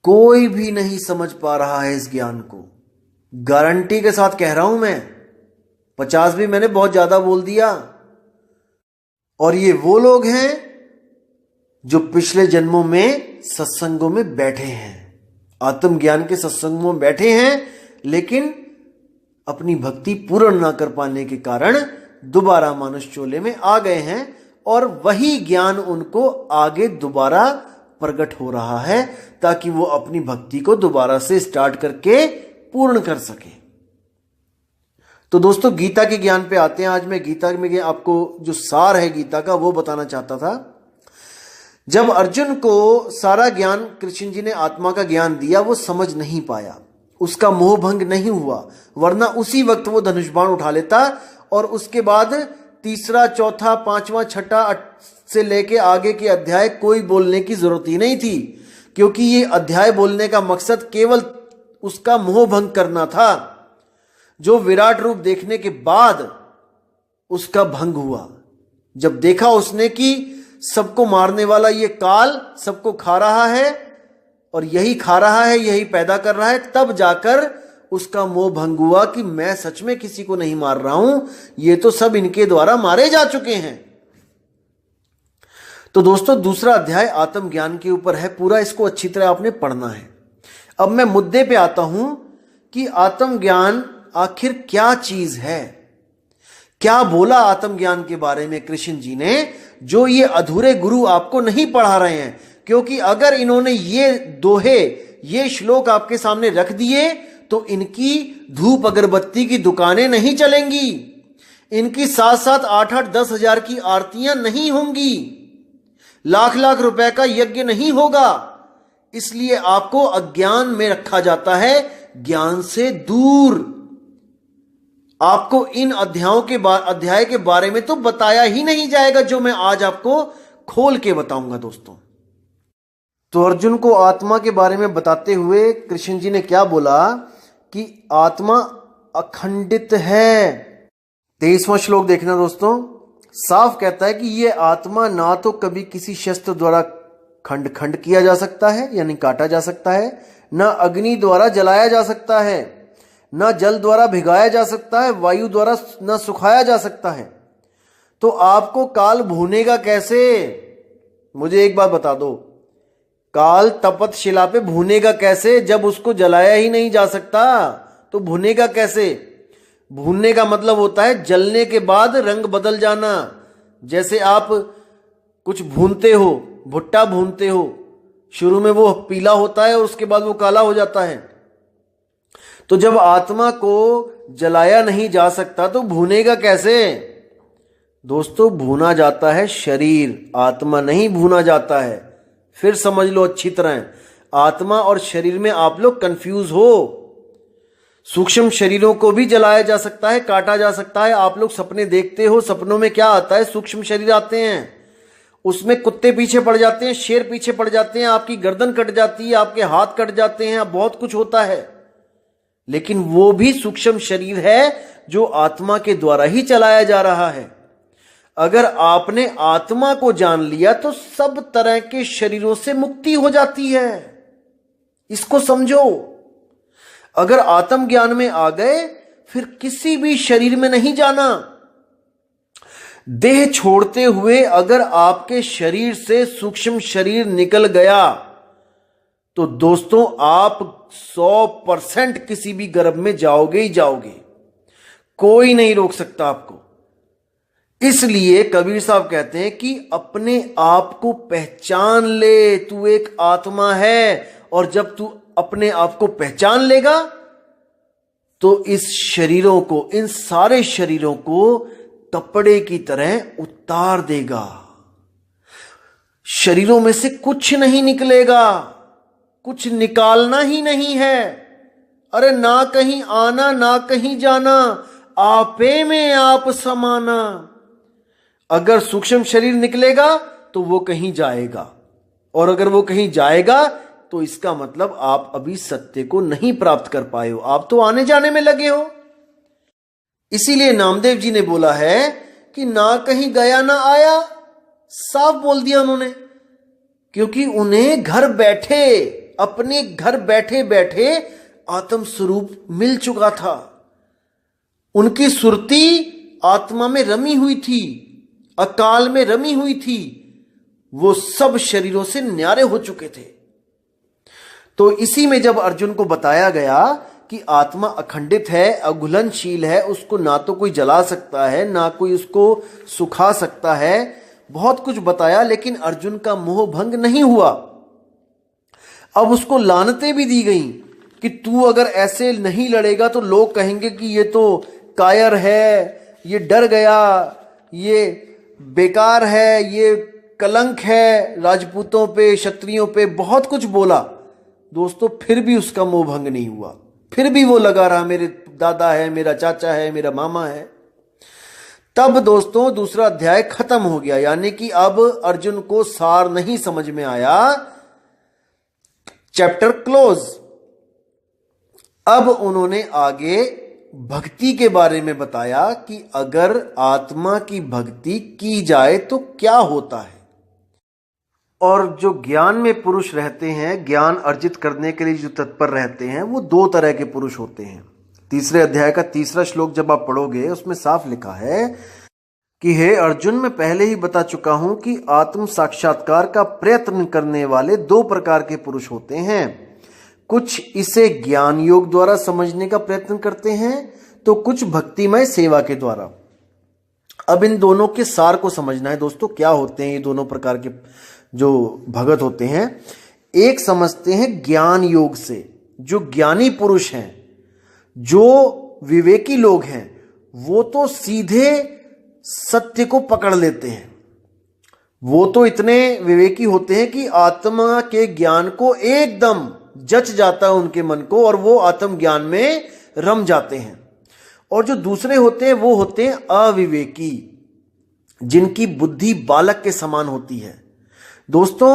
कोई भी नहीं समझ पा रहा है इस ज्ञान को। गारंटी के साथ कह रहा हूं मैं। 50 भी मैंने बहुत ज्यादा बोल दिया। और ये वो लोग हैं जो पिछले जन्मों में सत्संगों में बैठे हैं, आत्मज्ञान के सत्संगों में बैठे हैं, लेकिन अपनी भक्ति पूर्ण ना कर पाने के कारण दोबारा मानुष चोले में आ गए हैं और वही ज्ञान उनको आगे दोबारा प्रकट हो रहा है, ताकि वो अपनी भक्ति को दोबारा से स्टार्ट करके पूर्ण कर सके। तो दोस्तों गीता के ज्ञान पे आते हैं। आज मैं गीता में आपको जो सार है गीता का वो बताना चाहता था। जब अर्जुन को सारा ज्ञान कृष्ण जी ने आत्मा का ज्ञान दिया, वो समझ नहीं पाया, उसका मोह भंग नहीं हुआ, वरना उसी वक्त वो धनुष बाण उठा लेता और उसके बाद तीसरा, चौथा, पांचवा, छठा से लेके आगे के अध्याय कोई बोलने की जरूरत ही नहीं थी, क्योंकि ये अध्याय बोलने का मकसद केवल उसका मोह भंग करना था, जो विराट रूप देखने के बाद उसका भंग हुआ। जब देखा उसने कि सबको मारने वाला ये काल सबको खा रहा है और यही खा रहा है, यही पैदा कर रहा है, तब जाकर उसका मोह भंग हुआ कि मैं सच में किसी को नहीं मार रहा हूं, ये तो सब इनके द्वारा मारे जा चुके हैं। तो दोस्तों दूसरा अध्याय आत्मज्ञान के ऊपर है, पूरा इसको अच्छी तरह आपने पढ़ना है। अब मैं मुद्दे पे आता हूं कि आत्मज्ञान आखिर क्या चीज है। क्या बोला आत्मज्ञान के बारे में कृष्ण जी ने, जो ये अधूरे गुरु आपको नहीं पढ़ा रहे हैं। क्योंकि अगर इन्होंने ये दोहे, ये श्लोक आपके सामने रख दिए तो इनकी धूप अगरबत्ती की दुकानें नहीं चलेंगी, इनकी 7-7, 8-8, 10 हजार की आरतियां नहीं होंगी, लाख लाख रुपए का यज्ञ नहीं होगा। इसलिए आपको अज्ञान में रखा जाता है, ज्ञान से दूर। आपको इन अध्याय के बारे में तो बताया ही नहीं जाएगा, जो मैं आज आपको खोल के बताऊंगा दोस्तों। तो अर्जुन को आत्मा के बारे में बताते हुए कृष्ण जी ने क्या बोला कि आत्मा अखंडित है। 23वां श्लोक देखना दोस्तों, साफ कहता है कि ये आत्मा ना तो कभी किसी शस्त्र द्वारा खंड खंड किया जा सकता है यानी काटा जा सकता है, ना अग्नि द्वारा जलाया जा सकता है, ना जल द्वारा भिगाया जा सकता है, वायु द्वारा ना सुखाया जा सकता है। तो आपको काल भूनेगा कैसे? मुझे एक बात बता दो, काल तपत शिला पे भूनेगा कैसे? जब उसको जलाया ही नहीं जा सकता तो भुनेगा कैसे? भूनने का मतलब होता है जलने के बाद रंग बदल जाना। जैसे आप कुछ भूनते हो, भुट्टा भूनते हो, शुरू में वो पीला होता है और उसके बाद वो काला हो जाता है। तो जब आत्मा को जलाया नहीं जा सकता तो भूनेगा कैसे? दोस्तों भूना जाता है शरीर, आत्मा नहीं भूना जाता है। फिर समझ लो अच्छी तरह, आत्मा और शरीर में आप लोग कंफ्यूज हो। सूक्ष्म शरीरों को भी जलाया जा सकता है, काटा जा सकता है। आप लोग सपने देखते हो, सपनों में क्या आता है? सूक्ष्म शरीर आते हैं, उसमें कुत्ते पीछे पड़ जाते हैं, शेर पीछे पड़ जाते हैं, आपकी गर्दन कट जाती है, आपके हाथ कट जाते हैं, बहुत कुछ होता है। लेकिन वो भी सूक्ष्म शरीर है जो आत्मा के द्वारा ही चलाया जा रहा है। अगर आपने आत्मा को जान लिया तो सब तरह के शरीरों से मुक्ति हो जाती है। इसको समझो। अगर आत्म ज्ञान में आ गए फिर किसी भी शरीर में नहीं जाना। देह छोड़ते हुए अगर आपके शरीर से सूक्ष्म शरीर निकल गया तो दोस्तों आप 100% किसी भी गर्भ में जाओगे ही जाओगे, कोई नहीं रोक सकता आपको। इसलिए कबीर साहब कहते हैं कि अपने आप को पहचान ले, तू एक आत्मा है। और जब तू अपने आप को पहचान लेगा तो इस शरीरों को, इन सारे शरीरों को कपड़े की तरह उतार देगा। शरीरों में से कुछ नहीं निकलेगा, कुछ निकालना ही नहीं है। अरे ना कहीं आना ना कहीं जाना, आपे में आप समाना। अगर सूक्ष्म शरीर निकलेगा तो वो कहीं जाएगा, और अगर वो कहीं जाएगा तो इसका मतलब आप अभी सत्य को नहीं प्राप्त कर पाए हो, आप तो आने जाने में लगे हो। इसीलिए नामदेव जी ने बोला है कि ना कहीं गया ना आया, साफ बोल दिया उन्होंने। क्योंकि उन्हें घर बैठे, अपने घर बैठे बैठे आत्म स्वरूप मिल चुका था। उनकी सुरती आत्मा में रमी हुई थी, अकाल में रमी हुई थी। वो सब शरीरों से न्यारे हो चुके थे। तो इसी में जब अर्जुन को बताया गया कि आत्मा अखंडित है, अघुलनशील है, उसको ना तो कोई जला सकता है ना कोई उसको सुखा सकता है, बहुत कुछ बताया, लेकिन अर्जुन का मोह भंग नहीं हुआ। अब उसको लानतें भी दी गई कि तू अगर ऐसे नहीं लड़ेगा तो लोग कहेंगे कि ये तो कायर है, ये डर गया, ये बेकार है, ये कलंक है राजपूतों पे, क्षत्रियों पे, बहुत कुछ बोला। दोस्तों फिर भी उसका मोह भंग नहीं हुआ, फिर भी वो लगा रहा मेरे दादा है, मेरा चाचा है, मेरा मामा है। तब दोस्तों दूसरा अध्याय खत्म हो गया, यानी कि अब अर्जुन को सार नहीं समझ में आया, चैप्टर क्लोज। अब उन्होंने आगे भक्ति के बारे में बताया कि अगर आत्मा की भक्ति की जाए तो क्या होता है। और जो ज्ञान में पुरुष रहते हैं, ज्ञान अर्जित करने के लिए जो तत्पर रहते हैं, वो दो तरह के पुरुष होते हैं। तीसरे अध्याय का तीसरा श्लोक जब आप पढ़ोगे उसमें साफ लिखा है कि हे अर्जुन, मैं पहले ही बता चुका हूं कि आत्म साक्षात्कार का प्रयत्न करने वाले दो प्रकार के पुरुष होते हैं। कुछ इसे ज्ञान योग द्वारा समझने का प्रयत्न करते हैं तो कुछ भक्तिमय सेवा के द्वारा। अब इन दोनों के सार को समझना है दोस्तों, क्या होते हैं ये दोनों प्रकार के जो भगत होते हैं। एक समझते हैं ज्ञान योग से, जो ज्ञानी पुरुष हैं, जो विवेकी लोग हैं, वो तो सीधे सत्य को पकड़ लेते हैं। वो तो इतने विवेकी होते हैं कि आत्मा के ज्ञान को एकदम जच जाता है उनके मन को, और वो आत्म ज्ञान में रम जाते हैं। और जो दूसरे होते हैं वो होते हैं अविवेकी, जिनकी बुद्धि बालक के समान होती है। दोस्तों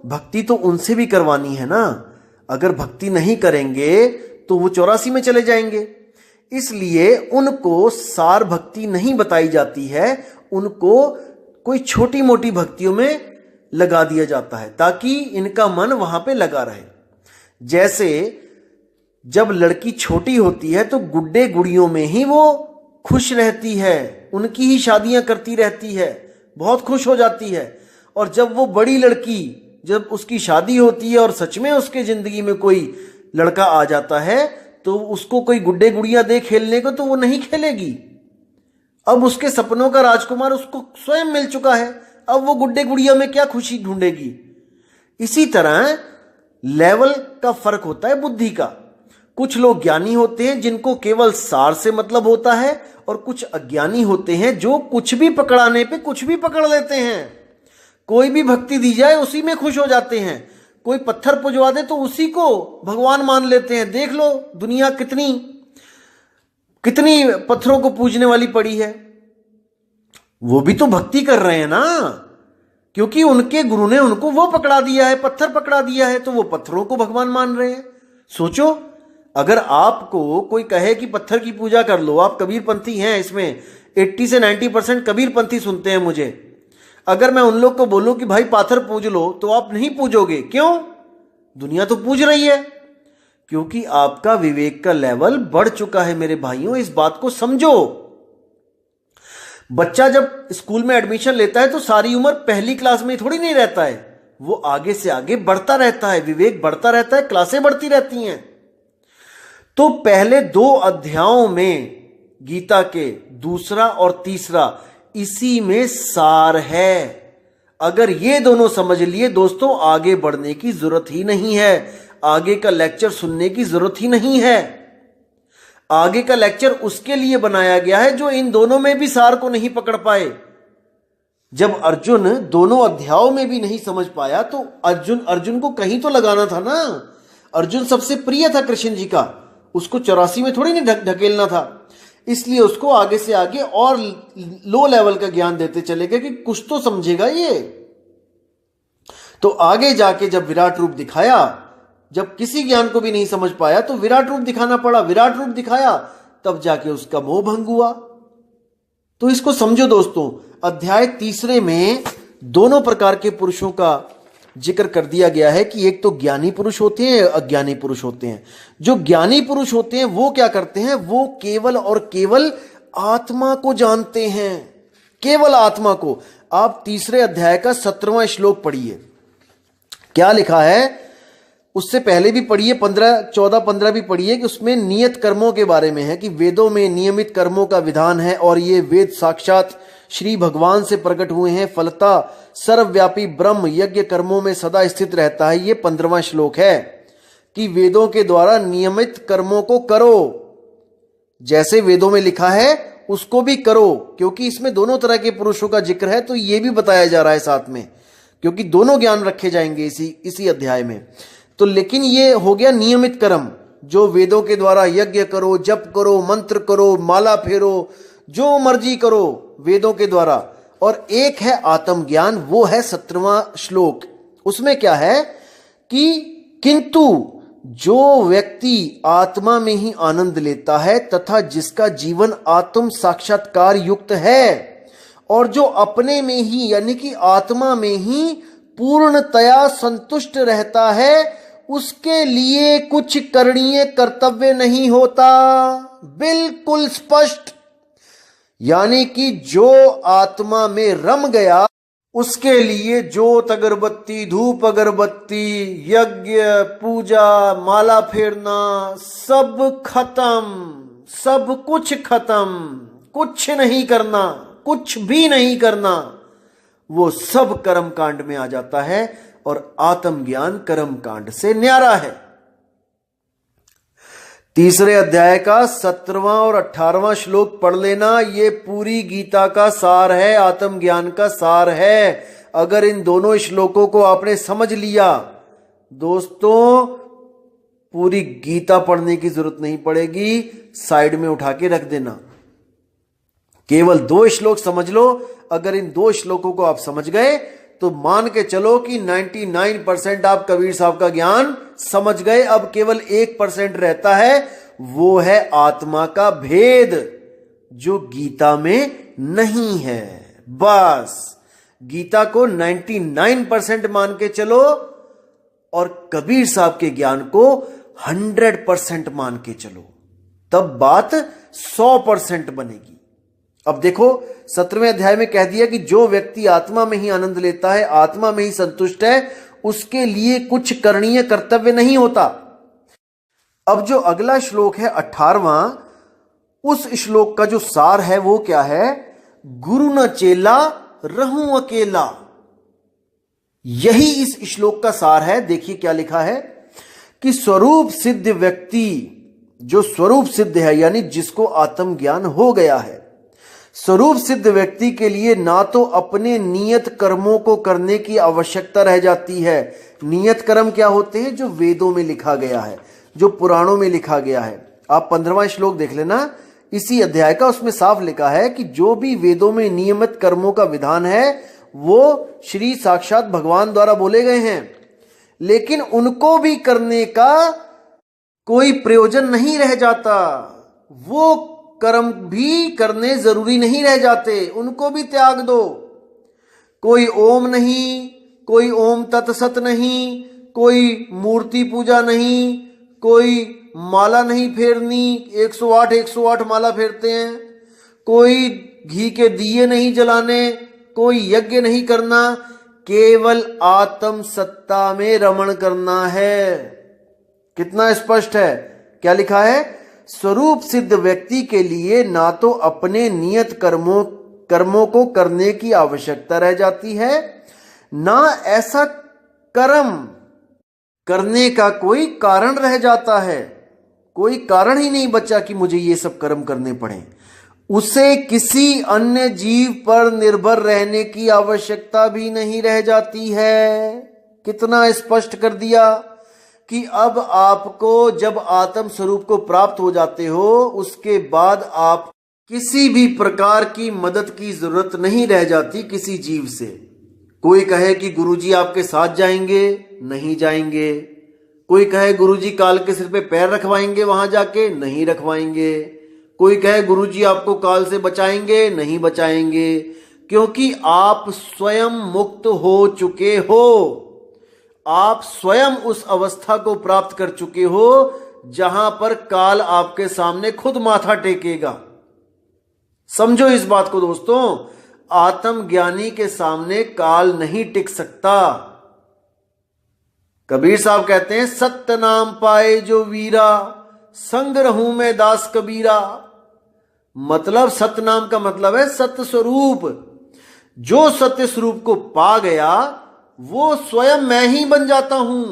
भक्ति तो उनसे भी करवानी है ना, अगर भक्ति नहीं करेंगे तो वो 84 में चले जाएंगे। इसलिए उनको सार भक्ति नहीं बताई जाती है, उनको कोई छोटी मोटी भक्तियों में लगा दिया जाता है ताकि इनका मन वहां पे लगा रहे। जैसे जब लड़की छोटी होती है तो गुड्डे गुड़ियों में ही वो खुश रहती है, उनकी ही शादियां करती रहती है, बहुत खुश हो जाती है। और जब वो बड़ी लड़की, जब उसकी शादी होती है और सच में उसके जिंदगी में कोई लड़का आ जाता है तो उसको कोई गुड्डे गुड़ियां दे खेलने को तो वो नहीं खेलेगी। अब उसके सपनों का राजकुमार उसको स्वयं मिल चुका है, अब वो गुड्डे गुड़िया में क्या खुशी ढूंढेगी। इसी तरह लेवल का फर्क होता है बुद्धि का। कुछ लोग ज्ञानी होते हैं जिनको केवल सार से मतलब होता है, और कुछ अज्ञानी होते हैं जो कुछ भी पकड़ाने पे कुछ भी पकड़ लेते हैं। कोई भी भक्ति दी जाए उसी में खुश हो जाते हैं, कोई पत्थर पुजवा दे तो उसी को भगवान मान लेते हैं। देख लो दुनिया कितनी कितनी पत्थरों को पूजने वाली पड़ी है, वो भी तो भक्ति कर रहे हैं ना, क्योंकि उनके गुरु ने उनको वो पकड़ा दिया है, पत्थर पकड़ा दिया है, तो वो पत्थरों को भगवान मान रहे हैं। सोचो, अगर आपको कोई कहे कि पत्थर की पूजा कर लो, आप कबीरपंथी हैं, इसमें 80 से 90% कबीरपंथी सुनते हैं मुझे, अगर मैं उन लोग को बोलूं कि भाई पाथर पूज लो, तो आप नहीं पूजोगे। क्यों? दुनिया तो पूज रही है। क्योंकि आपका विवेक का लेवल बढ़ चुका है मेरे भाइयों, इस बात को समझो। बच्चा जब स्कूल में एडमिशन लेता है तो सारी उम्र पहली क्लास में थोड़ी नहीं रहता है, वो आगे से आगे बढ़ता रहता है, विवेक बढ़ता रहता है, क्लासें बढ़ती रहती हैं। तो पहले 2 अध्यायों में गीता के दूसरा और तीसरा, इसी में सार है। अगर ये दोनों समझ लिए दोस्तों, आगे बढ़ने की जरूरत ही नहीं है, आगे का लेक्चर सुनने की जरूरत ही नहीं है। आगे का लेक्चर उसके लिए बनाया गया है जो इन दोनों में भी सार को नहीं पकड़ पाए। जब अर्जुन दोनों अध्यायों में भी नहीं समझ पाया तो अर्जुन को कहीं तो लगाना था ना। अर्जुन सबसे प्रिय था कृष्ण जी का, उसको 84 में थोड़ी नहीं ढकेलना था। इसलिए उसको आगे से आगे और लो लेवल का ज्ञान देते चले गए कि कुछ तो समझेगा ये। तो आगे जाके जब विराट रूप दिखाया, जब किसी ज्ञान को भी नहीं समझ पाया तो विराट रूप दिखाना पड़ा, विराट रूप दिखाया, तब जाके उसका मोह भंग हुआ। तो इसको समझो दोस्तों, अध्याय तीसरे में दोनों प्रकार के पुरुषों का जिक्र कर दिया गया है कि एक तो ज्ञानी पुरुष होते हैं, अज्ञानी पुरुष होते हैं। जो ज्ञानी पुरुष होते हैं वो क्या करते हैं, वो केवल और केवल आत्मा को जानते हैं, केवल आत्मा को। आप तीसरे अध्याय का 17वां श्लोक पढ़िए, क्या लिखा है। उससे पहले भी पढ़िए, 15, 14, 15 भी पढ़िए, कि उसमें नियत कर्मों के बारे में है कि वेदों में नियमित कर्मों का विधान है और ये वेद साक्षात श्री भगवान से प्रकट हुए हैं। फलता सर्वव्यापी ब्रह्म यज्ञ कर्मों में सदा स्थित रहता है। ये 15वां श्लोक है कि वेदों के द्वारा नियमित कर्मों को करो, जैसे वेदों में लिखा है उसको भी करो। क्योंकि इसमें दोनों तरह के पुरुषों का जिक्र है, तो ये भी बताया जा रहा है साथ में, क्योंकि दोनों ज्ञान रखे जाएंगे इसी अध्याय में। तो लेकिन ये हो गया नियमित कर्म, जो वेदों के द्वारा यज्ञ करो, जप करो, मंत्र करो, माला फेरो, जो मर्जी करो वेदों के द्वारा। और एक है आत्मज्ञान, वो है 17वां श्लोक। उसमें क्या है कि किंतु जो व्यक्ति आत्मा में ही आनंद लेता है तथा जिसका जीवन आत्म साक्षात्कार युक्त है और जो अपने में ही यानी कि आत्मा में ही पूर्णतया संतुष्ट रहता है, उसके लिए कुछ करणीय कर्तव्य नहीं होता। बिल्कुल स्पष्ट, यानी कि जो आत्मा में रम गया उसके लिए ज्योत अगरबत्ती, धूप अगरबत्ती, यज्ञ, पूजा, माला फेरना, सब खत्म, सब कुछ खत्म, कुछ नहीं करना, कुछ भी नहीं करना, वो सब कर्म कांड में आ जाता है। और आत्मज्ञान कर्म कांड से न्यारा है। तीसरे अध्याय का 17वां और 18वां श्लोक पढ़ लेना, ये पूरी गीता का सार है, आत्मज्ञान का सार है। अगर इन दोनों श्लोकों को आपने समझ लिया दोस्तों, पूरी गीता पढ़ने की जरूरत नहीं पड़ेगी, साइड में उठा के रख देना। केवल 2 श्लोक समझ लो। अगर इन 2 श्लोकों को आप समझ गए तो मान के चलो कि 99% आप कबीर साहब का ज्ञान समझ गए। अब केवल 1% रहता है, वो है आत्मा का भेद, जो गीता में नहीं है। बस गीता को 99% मान के चलो और कबीर साहब के ज्ञान को 100% मान के चलो, तब बात 100% बनेगी। अब देखो 17वें अध्याय में कह दिया कि जो व्यक्ति आत्मा में ही आनंद लेता है, आत्मा में ही संतुष्ट है, उसके लिए कुछ करणीय कर्तव्य नहीं होता। अब जो अगला श्लोक है 18वां, उस श्लोक का जो सार है वो क्या है, गुरु न चेला रहूं अकेला। यही इस श्लोक का सार है। देखिए क्या लिखा है कि स्वरूप सिद्ध व्यक्ति, जो स्वरूप सिद्ध है यानी जिसको आत्मज्ञान हो गया है, स्वरूप सिद्ध व्यक्ति के लिए ना तो अपने नियत कर्मों को करने की आवश्यकता रह जाती है। नियत कर्म क्या होते हैं, जो वेदों में लिखा गया है, जो पुराणों में लिखा गया है। आप 15वां श्लोक देख लेना, इसी अध्याय का, उसमें साफ लिखा है कि जो भी वेदों में नियमित कर्मों का विधान है वो श्री साक्षात भगवान द्वारा बोले गए हैं, लेकिन उनको भी करने का कोई प्रयोजन नहीं रह जाता। वो कर्म भी करने जरूरी नहीं रह जाते, उनको भी त्याग दो। कोई ओम नहीं, कोई ओम तत्सत नहीं, कोई मूर्ति पूजा नहीं, कोई माला नहीं फेरनी, 108 108 माला फेरते हैं, कोई घी के दिए नहीं जलाने, कोई यज्ञ नहीं करना, केवल आत्म सत्ता में रमण करना है। कितना स्पष्ट है, क्या लिखा है? स्वरूप सिद्ध व्यक्ति के लिए ना तो अपने नियत कर्मों को करने की आवश्यकता रह जाती है, ना ऐसा कर्म करने का कोई कारण रह जाता है। कोई कारण ही नहीं बचा कि मुझे ये सब कर्म करने पड़े। उसे किसी अन्य जीव पर निर्भर रहने की आवश्यकता भी नहीं रह जाती है। कितना स्पष्ट कर दिया कि अब आपको जब आत्म स्वरूप को प्राप्त हो जाते हो, उसके बाद आप किसी भी प्रकार की मदद की जरूरत नहीं रह जाती किसी जीव से। कोई कहे कि गुरुजी आपके साथ जाएंगे, नहीं जाएंगे। कोई कहे गुरुजी काल के सिर पे पैर रखवाएंगे वहां जाके, नहीं रखवाएंगे। कोई कहे गुरुजी आपको काल से बचाएंगे, नहीं बचाएंगे, क्योंकि आप स्वयं मुक्त हो चुके हो। आप स्वयं उस अवस्था को प्राप्त कर चुके हो जहां पर काल आपके सामने खुद माथा टेकेगा। समझो इस बात को दोस्तों, आत्मज्ञानी के सामने काल नहीं टिक सकता। कबीर साहब कहते हैं, सत्य नाम पाए जो वीरा, संग रहूं मैं दास कबीरा। मतलब सत्य नाम का मतलब है सत्य स्वरूप। जो सत्य स्वरूप को पा गया वो स्वयं मैं ही बन जाता हूं,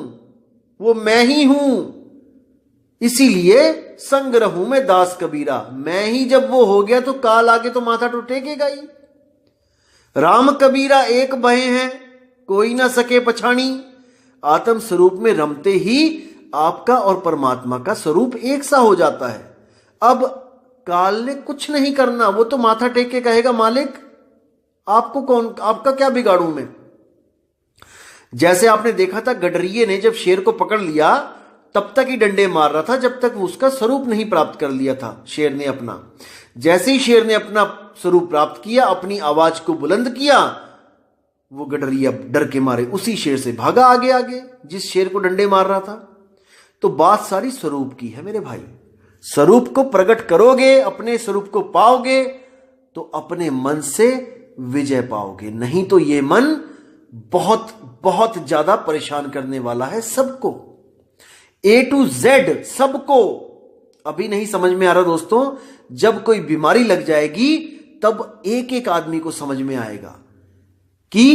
वो मैं ही हूं। इसीलिए संग रहूं मैं दास कबीरा। मैं ही जब वो हो गया तो काल आगे तो माथा तो टेकेगा ही। राम कबीरा एक भय हैं, कोई ना सके पछाणी। आत्म स्वरूप में रमते ही आपका और परमात्मा का स्वरूप एक सा हो जाता है। अब काल ने कुछ नहीं करना, वो तो माथा टेक के कहेगा, मालिक आपको कौन, आपका क्या बिगाड़ूं मैं। जैसे आपने देखा था गडरिये ने जब शेर को पकड़ लिया तब तक ही डंडे मार रहा था जब तक उसका स्वरूप नहीं प्राप्त कर लिया था शेर ने अपना। जैसे ही शेर ने अपना स्वरूप प्राप्त किया, अपनी आवाज को बुलंद किया, वो गडरिया डर के मारे उसी शेर से भागा आगे आगे जिस शेर को डंडे मार रहा था। तो बात सारी स्वरूप की है मेरे भाई। स्वरूप को प्रकट करोगे, अपने स्वरूप को पाओगे तो अपने मन से विजय पाओगे। नहीं तो ये मन बहुत बहुत ज्यादा परेशान करने वाला है सबको, A to Z सबको। अभी नहीं समझ में आ रहा दोस्तों, जब कोई बीमारी लग जाएगी तब एक एक आदमी को समझ में आएगा कि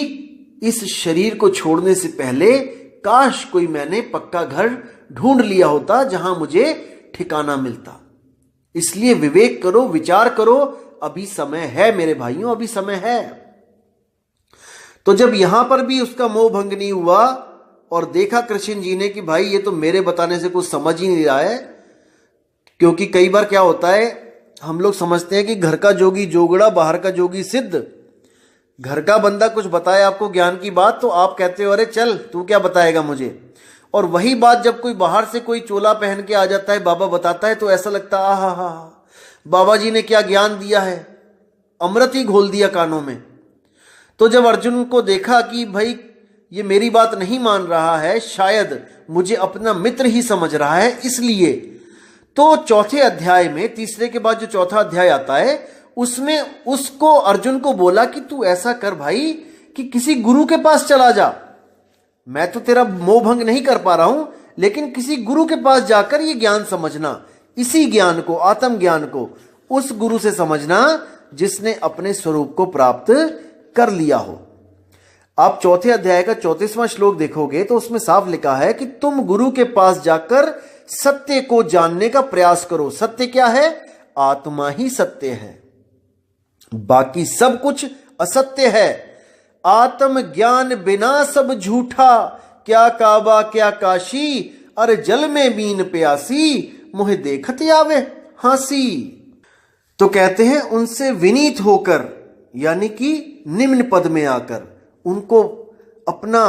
इस शरीर को छोड़ने से पहले काश कोई मैंने पक्का घर ढूंढ लिया होता जहां मुझे ठिकाना मिलता। इसलिए विवेक करो, विचार करो, अभी समय है मेरे भाइयों, अभी समय है। तो जब यहां पर भी उसका मोह भंग नहीं हुआ और देखा कृष्ण जी ने कि भाई ये तो मेरे बताने से कुछ समझ ही नहीं रहा है। क्योंकि कई बार क्या होता है, हम लोग समझते हैं कि घर का जोगी जोगड़ा, बाहर का जोगी सिद्ध। घर का बंदा कुछ बताए आपको ज्ञान की बात तो आप कहते हो अरे चल तू क्या बताएगा मुझे। और वही बात जब कोई बाहर से कोई चोला पहन के आ जाता है, बाबा बताता है, तो ऐसा लगता है आहा हा, बाबा जी ने क्या ज्ञान दिया है, अमृत ही घोल दिया कानों में। तो जब अर्जुन को देखा कि भाई ये मेरी बात नहीं मान रहा है, शायद मुझे अपना मित्र ही समझ रहा है, इसलिए तो चौथे अध्याय में, तीसरे के बाद जो चौथा अध्याय आता है उसमें उसको अर्जुन को बोला कि तू ऐसा कर भाई कि किसी गुरु के पास चला जा। मैं तो तेरा मोह भंग नहीं कर पा रहा हूं, लेकिन किसी गुरु के पास जाकर ये ज्ञान समझना, इसी ज्ञान को, आत्म ज्ञान को उस गुरु से समझना जिसने अपने स्वरूप को प्राप्त कर लिया हो। आप चौथे अध्याय का 34वां श्लोक देखोगे तो उसमें साफ लिखा है कि तुम गुरु के पास जाकर सत्य को जानने का प्रयास करो। सत्य क्या है? आत्मा ही सत्य है, बाकी सब कुछ असत्य है। आत्म ज्ञान बिना सब झूठा, क्या काबा क्या काशी, अरे जल में बीन प्यासी, मुहे देखत आवे हासी। तो कहते हैं उनसे विनीत होकर, यानी कि निम्न पद में आकर, उनको अपना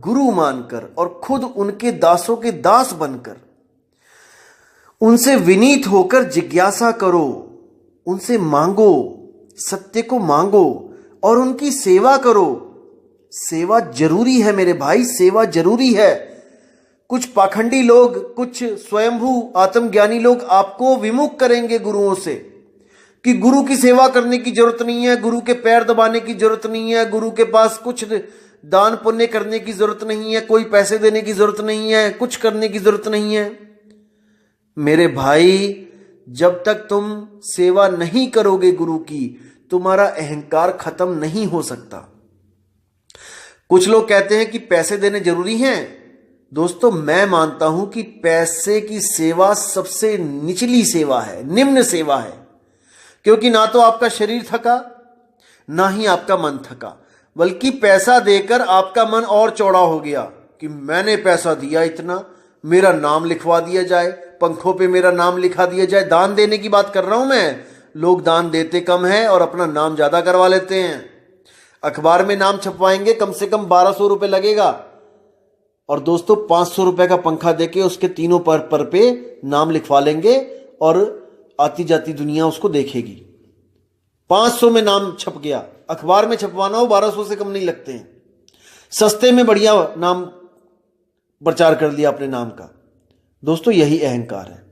गुरु मानकर और खुद उनके दासों के दास बनकर उनसे विनीत होकर जिज्ञासा करो, उनसे मांगो, सत्य को मांगो और उनकी सेवा करो। सेवा जरूरी है मेरे भाई, सेवा जरूरी है। कुछ पाखंडी लोग, कुछ स्वयंभू आत्मज्ञानी लोग आपको विमुख करेंगे गुरुओं से कि गुरु की सेवा करने की जरूरत नहीं है, गुरु के पैर दबाने की जरूरत नहीं है, गुरु के पास कुछ दान पुण्य करने की जरूरत नहीं है, कोई पैसे देने की जरूरत नहीं है, कुछ करने की जरूरत नहीं है। मेरे भाई, जब तक तुम सेवा नहीं करोगे गुरु की, तुम्हारा अहंकार खत्म नहीं हो सकता। कुछ लोग कहते हैं कि पैसे देने जरूरी हैं। दोस्तों, मैं मानता हूं कि पैसे की सेवा सबसे निचली सेवा है, निम्न सेवा है, क्योंकि ना तो आपका शरीर थका, ना ही आपका मन थका, बल्कि पैसा देकर आपका मन और चौड़ा हो गया कि मैंने पैसा दिया इतना, मेरा नाम लिखवा दिया जाए, पंखों पे मेरा नाम लिखा दिया जाए। दान देने की बात कर रहा हूं मैं। लोग दान देते कम है और अपना नाम ज्यादा करवा लेते हैं। अखबार में नाम छपवाएंगे, कम से कम 1200 रुपए लगेगा, और दोस्तों 500 रुपए का पंखा देके उसके तीनों पर पे नाम लिखवा लेंगे और आती जाती दुनिया उसको देखेगी। 500 में नाम छप गया। अखबार में छपवाना हो 1200 से कम नहीं लगते हैं। सस्ते में बढ़िया नाम प्रचार कर लिया अपने नाम का। दोस्तों, यही अहंकार है।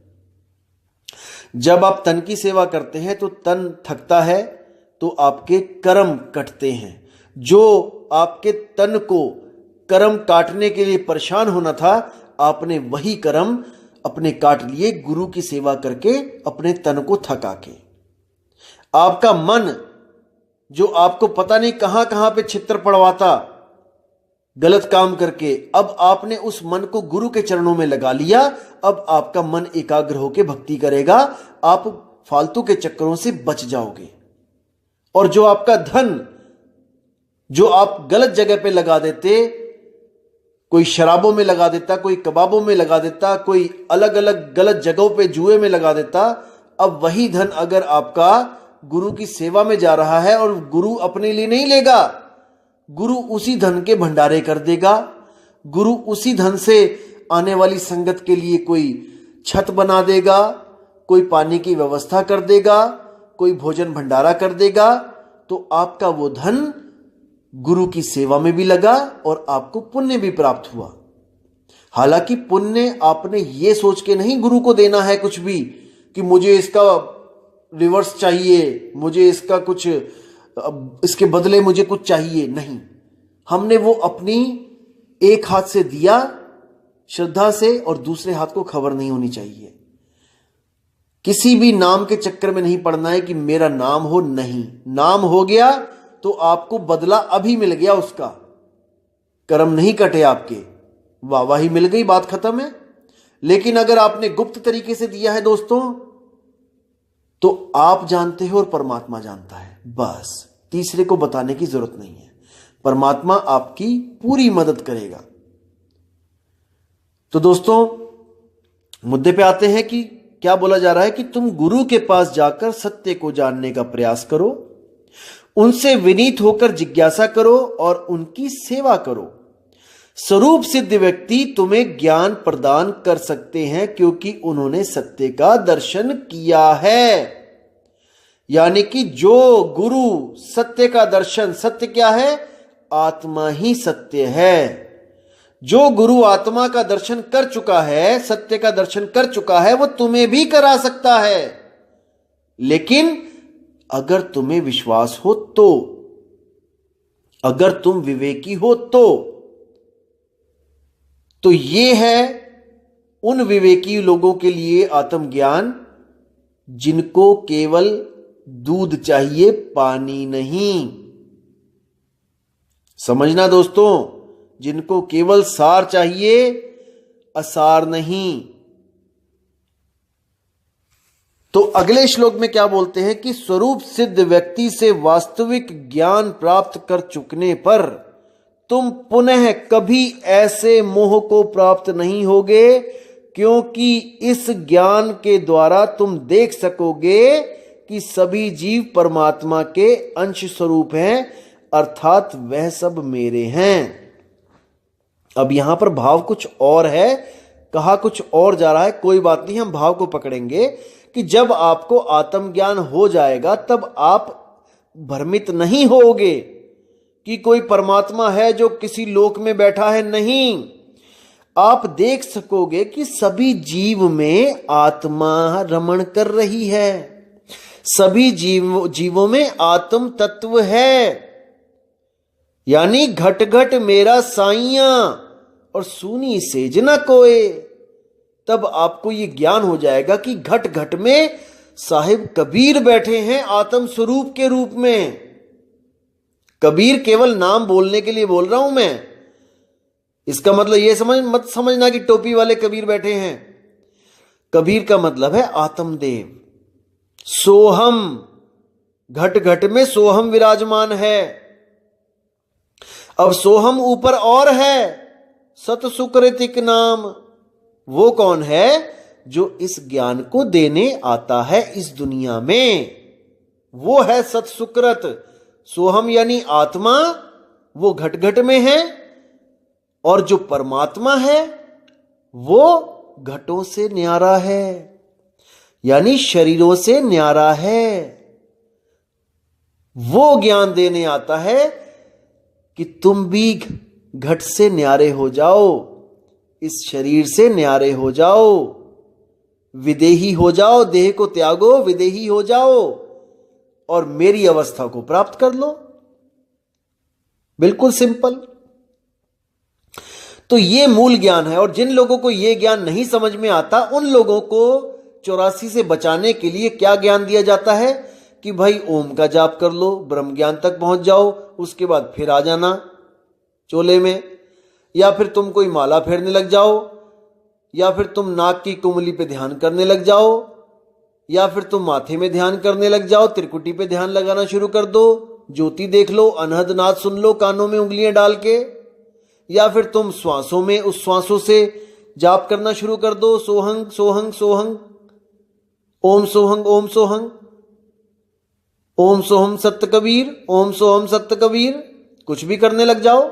जब आप तन की सेवा करते हैं तो तन थकता है, तो आपके कर्म कटते हैं। जो आपके तन को कर्म काटने के लिए परेशान होना था, आपने वही कर्म अपने काट लिए गुरु की सेवा करके, अपने तन को थका के। आपका मन, जो आपको पता नहीं कहां कहां पे छित्र पड़वाता गलत काम करके, अब आपने उस मन को गुरु के चरणों में लगा लिया। अब आपका मन एकाग्र होकर भक्ति करेगा, आप फालतू के चक्करों से बच जाओगे। और जो आपका धन, जो आप गलत जगह पे लगा देते, कोई शराबों में लगा देता, कोई कबाबों में लगा देता, कोई अलग अलग गलत जगहों पे जुए में लगा देता, अब वही धन अगर आपका गुरु की सेवा में जा रहा है, और गुरु अपने लिए नहीं लेगा, गुरु उसी धन के भंडारे कर देगा। गुरु उसी धन से आने वाली संगत के लिए कोई छत बना देगा, कोई पानी की व्यवस्था कर देगा, कोई भोजन भंडारा कर देगा। तो आपका वो धन गुरु की सेवा में भी लगा और आपको पुण्य भी प्राप्त हुआ। हालांकि पुण्य आपने ये सोच के नहीं गुरु को देना है कुछ भी, कि मुझे इसका रिवर्स चाहिए, मुझे इसका कुछ, इसके बदले मुझे कुछ चाहिए। नहीं, हमने वो अपनी एक हाथ से दिया श्रद्धा से, और दूसरे हाथ को खबर नहीं होनी चाहिए। किसी भी नाम के चक्कर में नहीं पड़ना है कि मेरा नाम हो। नहीं, नाम हो गया तो आपको बदला अभी मिल गया, उसका कर्म नहीं कटे आपके, वाहवाही मिल गई, बात खत्म है। लेकिन अगर आपने गुप्त तरीके से दिया है दोस्तों, तो आप जानते हो और परमात्मा जानता है, बस तीसरे को बताने की जरूरत नहीं है। परमात्मा आपकी पूरी मदद करेगा। तो दोस्तों, मुद्दे पे आते हैं कि क्या बोला जा रहा है कि तुम गुरु के पास जाकर सत्य को जानने का प्रयास करो, उनसे विनीत होकर जिज्ञासा करो और उनकी सेवा करो। स्वरूप सिद्ध व्यक्ति तुम्हें ज्ञान प्रदान कर सकते हैं, क्योंकि उन्होंने सत्य का दर्शन किया है। यानी कि जो गुरु सत्य का दर्शन, सत्य क्या है? आत्मा ही सत्य है। जो गुरु आत्मा का दर्शन कर चुका है, सत्य का दर्शन कर चुका है, वो तुम्हें भी करा सकता है। लेकिन अगर तुम्हें विश्वास हो तो, अगर तुम विवेकी हो तो ये है उन विवेकी लोगों के लिए आत्मज्ञान जिनको केवल दूध चाहिए, पानी नहीं। समझना दोस्तों, जिनको केवल सार चाहिए, असार नहीं। तो अगले श्लोक में क्या बोलते हैं कि स्वरूप सिद्ध व्यक्ति से वास्तविक ज्ञान प्राप्त कर चुकने पर तुम पुनः कभी ऐसे मोह को प्राप्त नहीं होगे, क्योंकि इस ज्ञान के द्वारा तुम देख सकोगे कि सभी जीव परमात्मा के अंश स्वरूप हैं, अर्थात वह सब मेरे हैं। अब यहां पर भाव कुछ और है, कहा कुछ और जा रहा है, कोई बात नहीं, हम भाव को पकड़ेंगे कि जब आपको आत्मज्ञान हो जाएगा तब आप भ्रमित नहीं होगे कि कोई परमात्मा है जो किसी लोक में बैठा है। नहीं, आप देख सकोगे कि सभी जीव में आत्मा रमण कर रही है, सभी जीवों में आत्म तत्व है। यानी घट घट मेरा साइया और सूनी सेज न कोय। तब आपको यह ज्ञान हो जाएगा कि घट घट में साहिब कबीर बैठे हैं आत्म स्वरूप के रूप में। कबीर केवल नाम बोलने के लिए बोल रहा हूं मैं, इसका मतलब यह मत समझना कि टोपी वाले कबीर बैठे हैं। कबीर का मतलब है आत्मदेव। सोहम, घट घट में सोहम विराजमान है। अब सोहम ऊपर और है, सत सुकृतिक नाम। वो कौन है? जो इस ज्ञान को देने आता है इस दुनिया में, वो है सत सुकृत। सोहम यानी आत्मा, वो घट घट में है, और जो परमात्मा है वो घटों से न्यारा है, यानी शरीरों से न्यारा है। वो ज्ञान देने आता है कि तुम भी घट से न्यारे हो जाओ, इस शरीर से न्यारे हो जाओ, विदेही हो जाओ, देह को त्यागो, विदेही हो जाओ और मेरी अवस्था को प्राप्त कर लो। बिल्कुल सिंपल। तो ये मूल ज्ञान है, और जिन लोगों को यह ज्ञान नहीं समझ में आता उन लोगों को 84 से बचाने के लिए क्या ज्ञान दिया जाता है कि भाई ओम का जाप कर लो, ब्रह्म ज्ञान तक पहुंच जाओ, उसके बाद फिर आ जाना चोले में, या फिर तुम कोई माला फेरने लग जाओ, या फिर तुम नाक की कुंडली पे ध्यान करने लग जाओ, या फिर तुम माथे में ध्यान करने लग जाओ, त्रिकुटी पे ध्यान लगाना शुरू कर दो, ज्योति देख लो, अनहद नाद सुन लो कानों में उंगलियां डाल के, या फिर तुम श्वासों में उस श्वासों से जाप करना शुरू कर दो, सोहंग सोहंग सोहंग, ओम सोहंग ओम सोहंग, ओम सोहम सत्य कबीर, ओम सोहम सत्य कबीर, कुछ भी करने लग जाओ।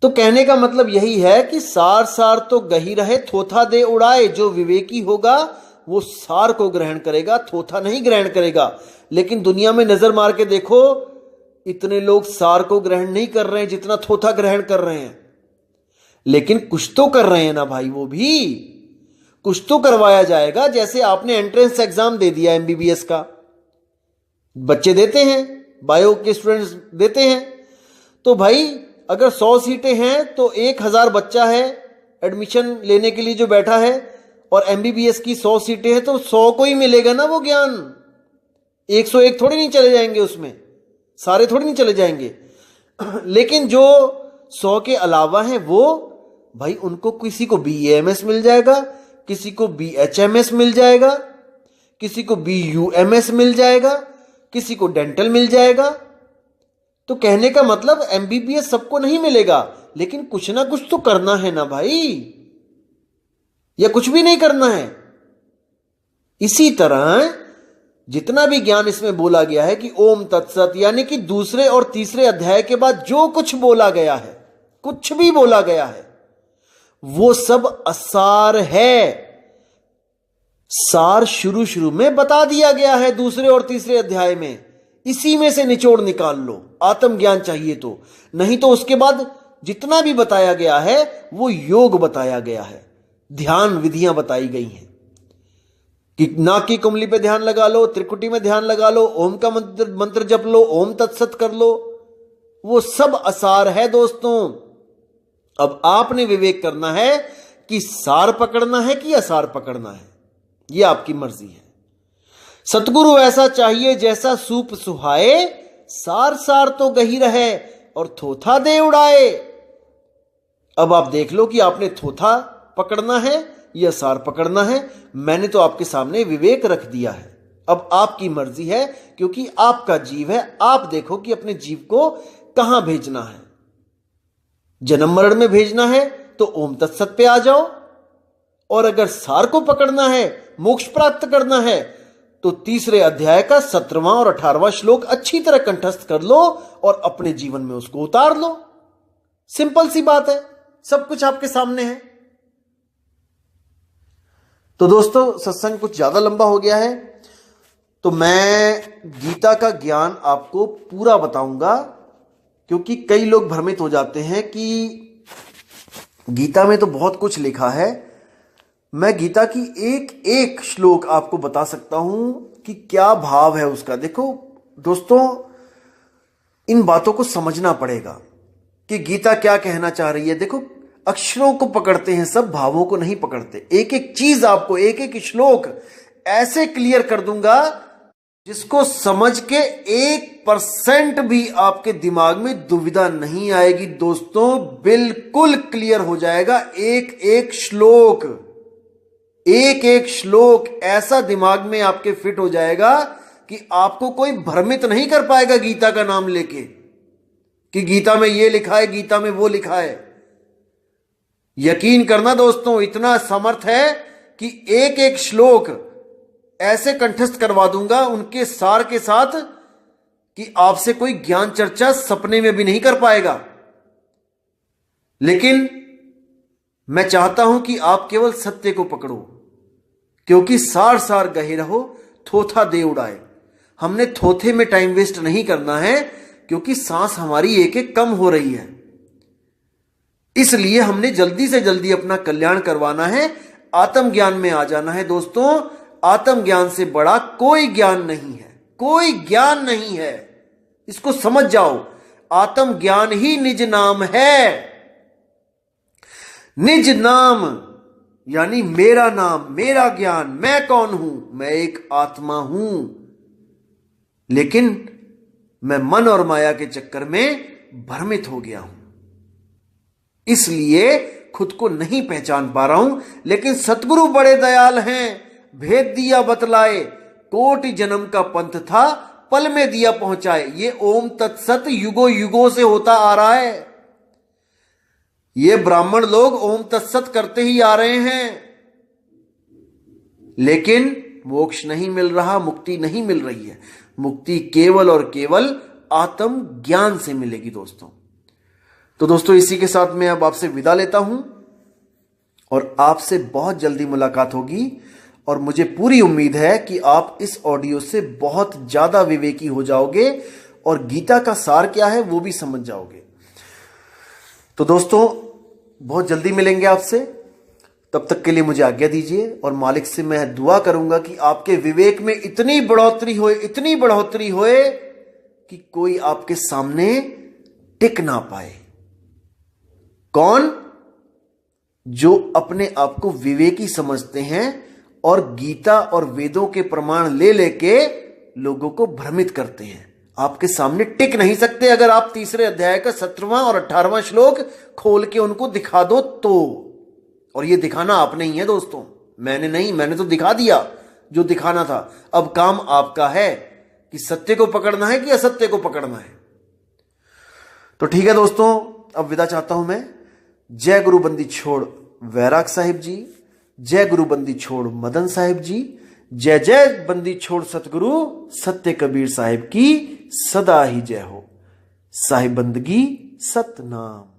तो कहने का मतलब यही है कि सार सार तो गही रहे थोथा दे उड़ाए। जो विवेकी होगा वो सार को ग्रहण करेगा, थोथा नहीं ग्रहण करेगा। लेकिन दुनिया में नजर मार के देखो, इतने लोग सार को ग्रहण नहीं कर रहे हैं जितना थोथा ग्रहण कर रहे हैं। लेकिन कुछ तो कर रहे हैं ना भाई, वो भी कुछ तो करवाया जाएगा। जैसे आपने एंट्रेंस एग्जाम दे दिया एमबीबीएस का, बच्चे देते हैं, बायो के स्टूडेंट्स देते हैं, तो भाई अगर 100 सीटें हैं तो 1000 बच्चा है एडमिशन लेने के लिए जो बैठा है, और एमबीबीएस की 100 सीटें हैं तो 100 को ही मिलेगा ना वो ज्ञान। 101 थोड़ी नहीं चले जाएंगे, उसमें सारे थोड़ी नहीं चले जाएंगे। लेकिन जो 100 के अलावा हैं वो भाई, उनको किसी को बीएएमएस मिल जाएगा, किसी को बीएचएमएस मिल जाएगा, किसी को बीयूएमएस मिल जाएगा, किसी को डेंटल मिल जाएगा। तो कहने का मतलब एमबीबीएस सबको नहीं मिलेगा, लेकिन कुछ ना कुछ तो करना है ना भाई, या कुछ भी नहीं करना है। इसी तरह जितना भी ज्ञान इसमें बोला गया है कि ओम तत्सत, यानी कि दूसरे और तीसरे अध्याय के बाद जो कुछ बोला गया है, कुछ भी बोला गया है, वो सब असार है। सार शुरू शुरू में बता दिया गया है दूसरे और तीसरे अध्याय में, इसी में से निचोड़ निकाल लो आत्मज्ञान चाहिए तो। नहीं तो उसके बाद जितना भी बताया गया है वो योग बताया गया है, ध्यान विधियां बताई गई हैं कि नाक की कुंडली पे ध्यान लगा लो, त्रिकुटी में ध्यान लगा लो, ओम का मंत्र जप लो, ओम तत्सत कर लो। वो सब असार है दोस्तों। अब आपने विवेक करना है कि सार पकड़ना है कि असार पकड़ना है, यह आपकी मर्जी है। सतगुरु ऐसा चाहिए जैसा सूप सुहाए, सार सार तो गही रहे और थोथा दे उड़ाए। अब आप देख लो कि आपने थोथा पकड़ना है या सार पकड़ना है। मैंने तो आपके सामने विवेक रख दिया है, अब आपकी मर्जी है, क्योंकि आपका जीव है। आप देखो कि अपने जीव को कहां भेजना है। जन्म मरण में भेजना है तो ओम तत्सत पे आ जाओ, और अगर सार को पकड़ना है, मोक्ष प्राप्त करना है, तो तीसरे अध्याय का 17वां और 18वां श्लोक अच्छी तरह कंठस्थ कर लो और अपने जीवन में उसको उतार लो। सिंपल सी बात है, सब कुछ आपके सामने है। तो दोस्तों, सत्संग कुछ ज्यादा लंबा हो गया है, तो मैं गीता का ज्ञान आपको पूरा बताऊंगा, क्योंकि कई लोग भ्रमित हो जाते हैं कि गीता में तो बहुत कुछ लिखा है। मैं गीता की एक एक श्लोक आपको बता सकता हूं कि क्या भाव है उसका। देखो दोस्तों, इन बातों को समझना पड़ेगा कि गीता क्या कहना चाह रही है। देखो, अक्षरों को पकड़ते हैं सब, भावों को नहीं पकड़ते। एक एक चीज आपको, एक एक श्लोक ऐसे क्लियर कर दूंगा जिसको समझ के 1% भी आपके दिमाग में दुविधा नहीं आएगी। दोस्तों, बिल्कुल क्लियर हो जाएगा। एक एक श्लोक, एक एक श्लोक ऐसा दिमाग में आपके फिट हो जाएगा कि आपको कोई भ्रमित नहीं कर पाएगा गीता का नाम लेके कि गीता में ये लिखा है, गीता में वो लिखा है। यकीन करना दोस्तों, इतना समर्थ है कि एक एक श्लोक ऐसे कंठस्थ करवा दूंगा उनके सार के साथ कि आपसे कोई ज्ञान चर्चा सपने में भी नहीं कर पाएगा। लेकिन मैं चाहता हूं कि आप केवल सत्य को पकड़ो, क्योंकि सार सार गहे रहो, थोथा दे उड़ाए। हमने थोथे में टाइम वेस्ट नहीं करना है, क्योंकि सांस हमारी एक एक कम हो रही है। इसलिए हमने जल्दी से जल्दी अपना कल्याण करवाना है, आत्मज्ञान में आ जाना है। दोस्तों, आत्मज्ञान से बड़ा कोई ज्ञान नहीं है, कोई ज्ञान नहीं है। इसको समझ जाओ, आत्मज्ञान ही निज नाम है। निज नाम यानी मेरा नाम, मेरा ज्ञान। मैं कौन हूं? मैं एक आत्मा हूं, लेकिन मैं मन और माया के चक्कर में भ्रमित हो गया हूं, इसलिए खुद को नहीं पहचान पा रहा हूं। लेकिन सतगुरु बड़े दयाल हैं, भेद दिया बतलाए, कोटि जन्म का पंथ था, पल में दिया पहुंचाए। ये ओम तत्सत युगों युगों से होता आ रहा है। ये ब्राह्मण लोग ओम तत्सत करते ही आ रहे हैं, लेकिन मोक्ष नहीं मिल रहा, मुक्ति नहीं मिल रही है। मुक्ति केवल और केवल आत्म ज्ञान से मिलेगी दोस्तों। तो दोस्तों, इसी के साथ मैं अब आपसे विदा लेता हूं और आपसे बहुत जल्दी मुलाकात होगी। और मुझे पूरी उम्मीद है कि आप इस ऑडियो से बहुत ज्यादा विवेकी हो जाओगे और गीता का सार क्या है वो भी समझ जाओगे। तो दोस्तों, बहुत जल्दी मिलेंगे आपसे। तब तक के लिए मुझे आज्ञा दीजिए और मालिक से मैं दुआ करूंगा कि आपके विवेक में इतनी बढ़ोतरी होए, इतनी बढ़ोतरी होए कि कोई आपके सामने टिक ना पाए। कौन? जो अपने आप को विवेकी समझते हैं और गीता और वेदों के प्रमाण ले लेके लोगों को भ्रमित करते हैं। आपके सामने टिक नहीं सकते अगर आप तीसरे अध्याय का 17वां और 18वां श्लोक खोल के उनको दिखा दो तो। और ये दिखाना आपने ही है दोस्तों, मैंने नहीं। मैंने तो दिखा दिया जो दिखाना था। अब काम आपका है कि सत्य को पकड़ना है कि असत्य को पकड़ना है। तो ठीक है दोस्तों, अब विदा चाहता हूं मैं। जय गुरु बंदी छोड़ वैराग साहिब जी, जय गुरु बंदी छोड़ मदन साहिब जी, जय जय बंदी छोड़ सतगुरु सत्य कबीर साहिब की सदा ही जय हो। साहिब बंदगी सतनाम।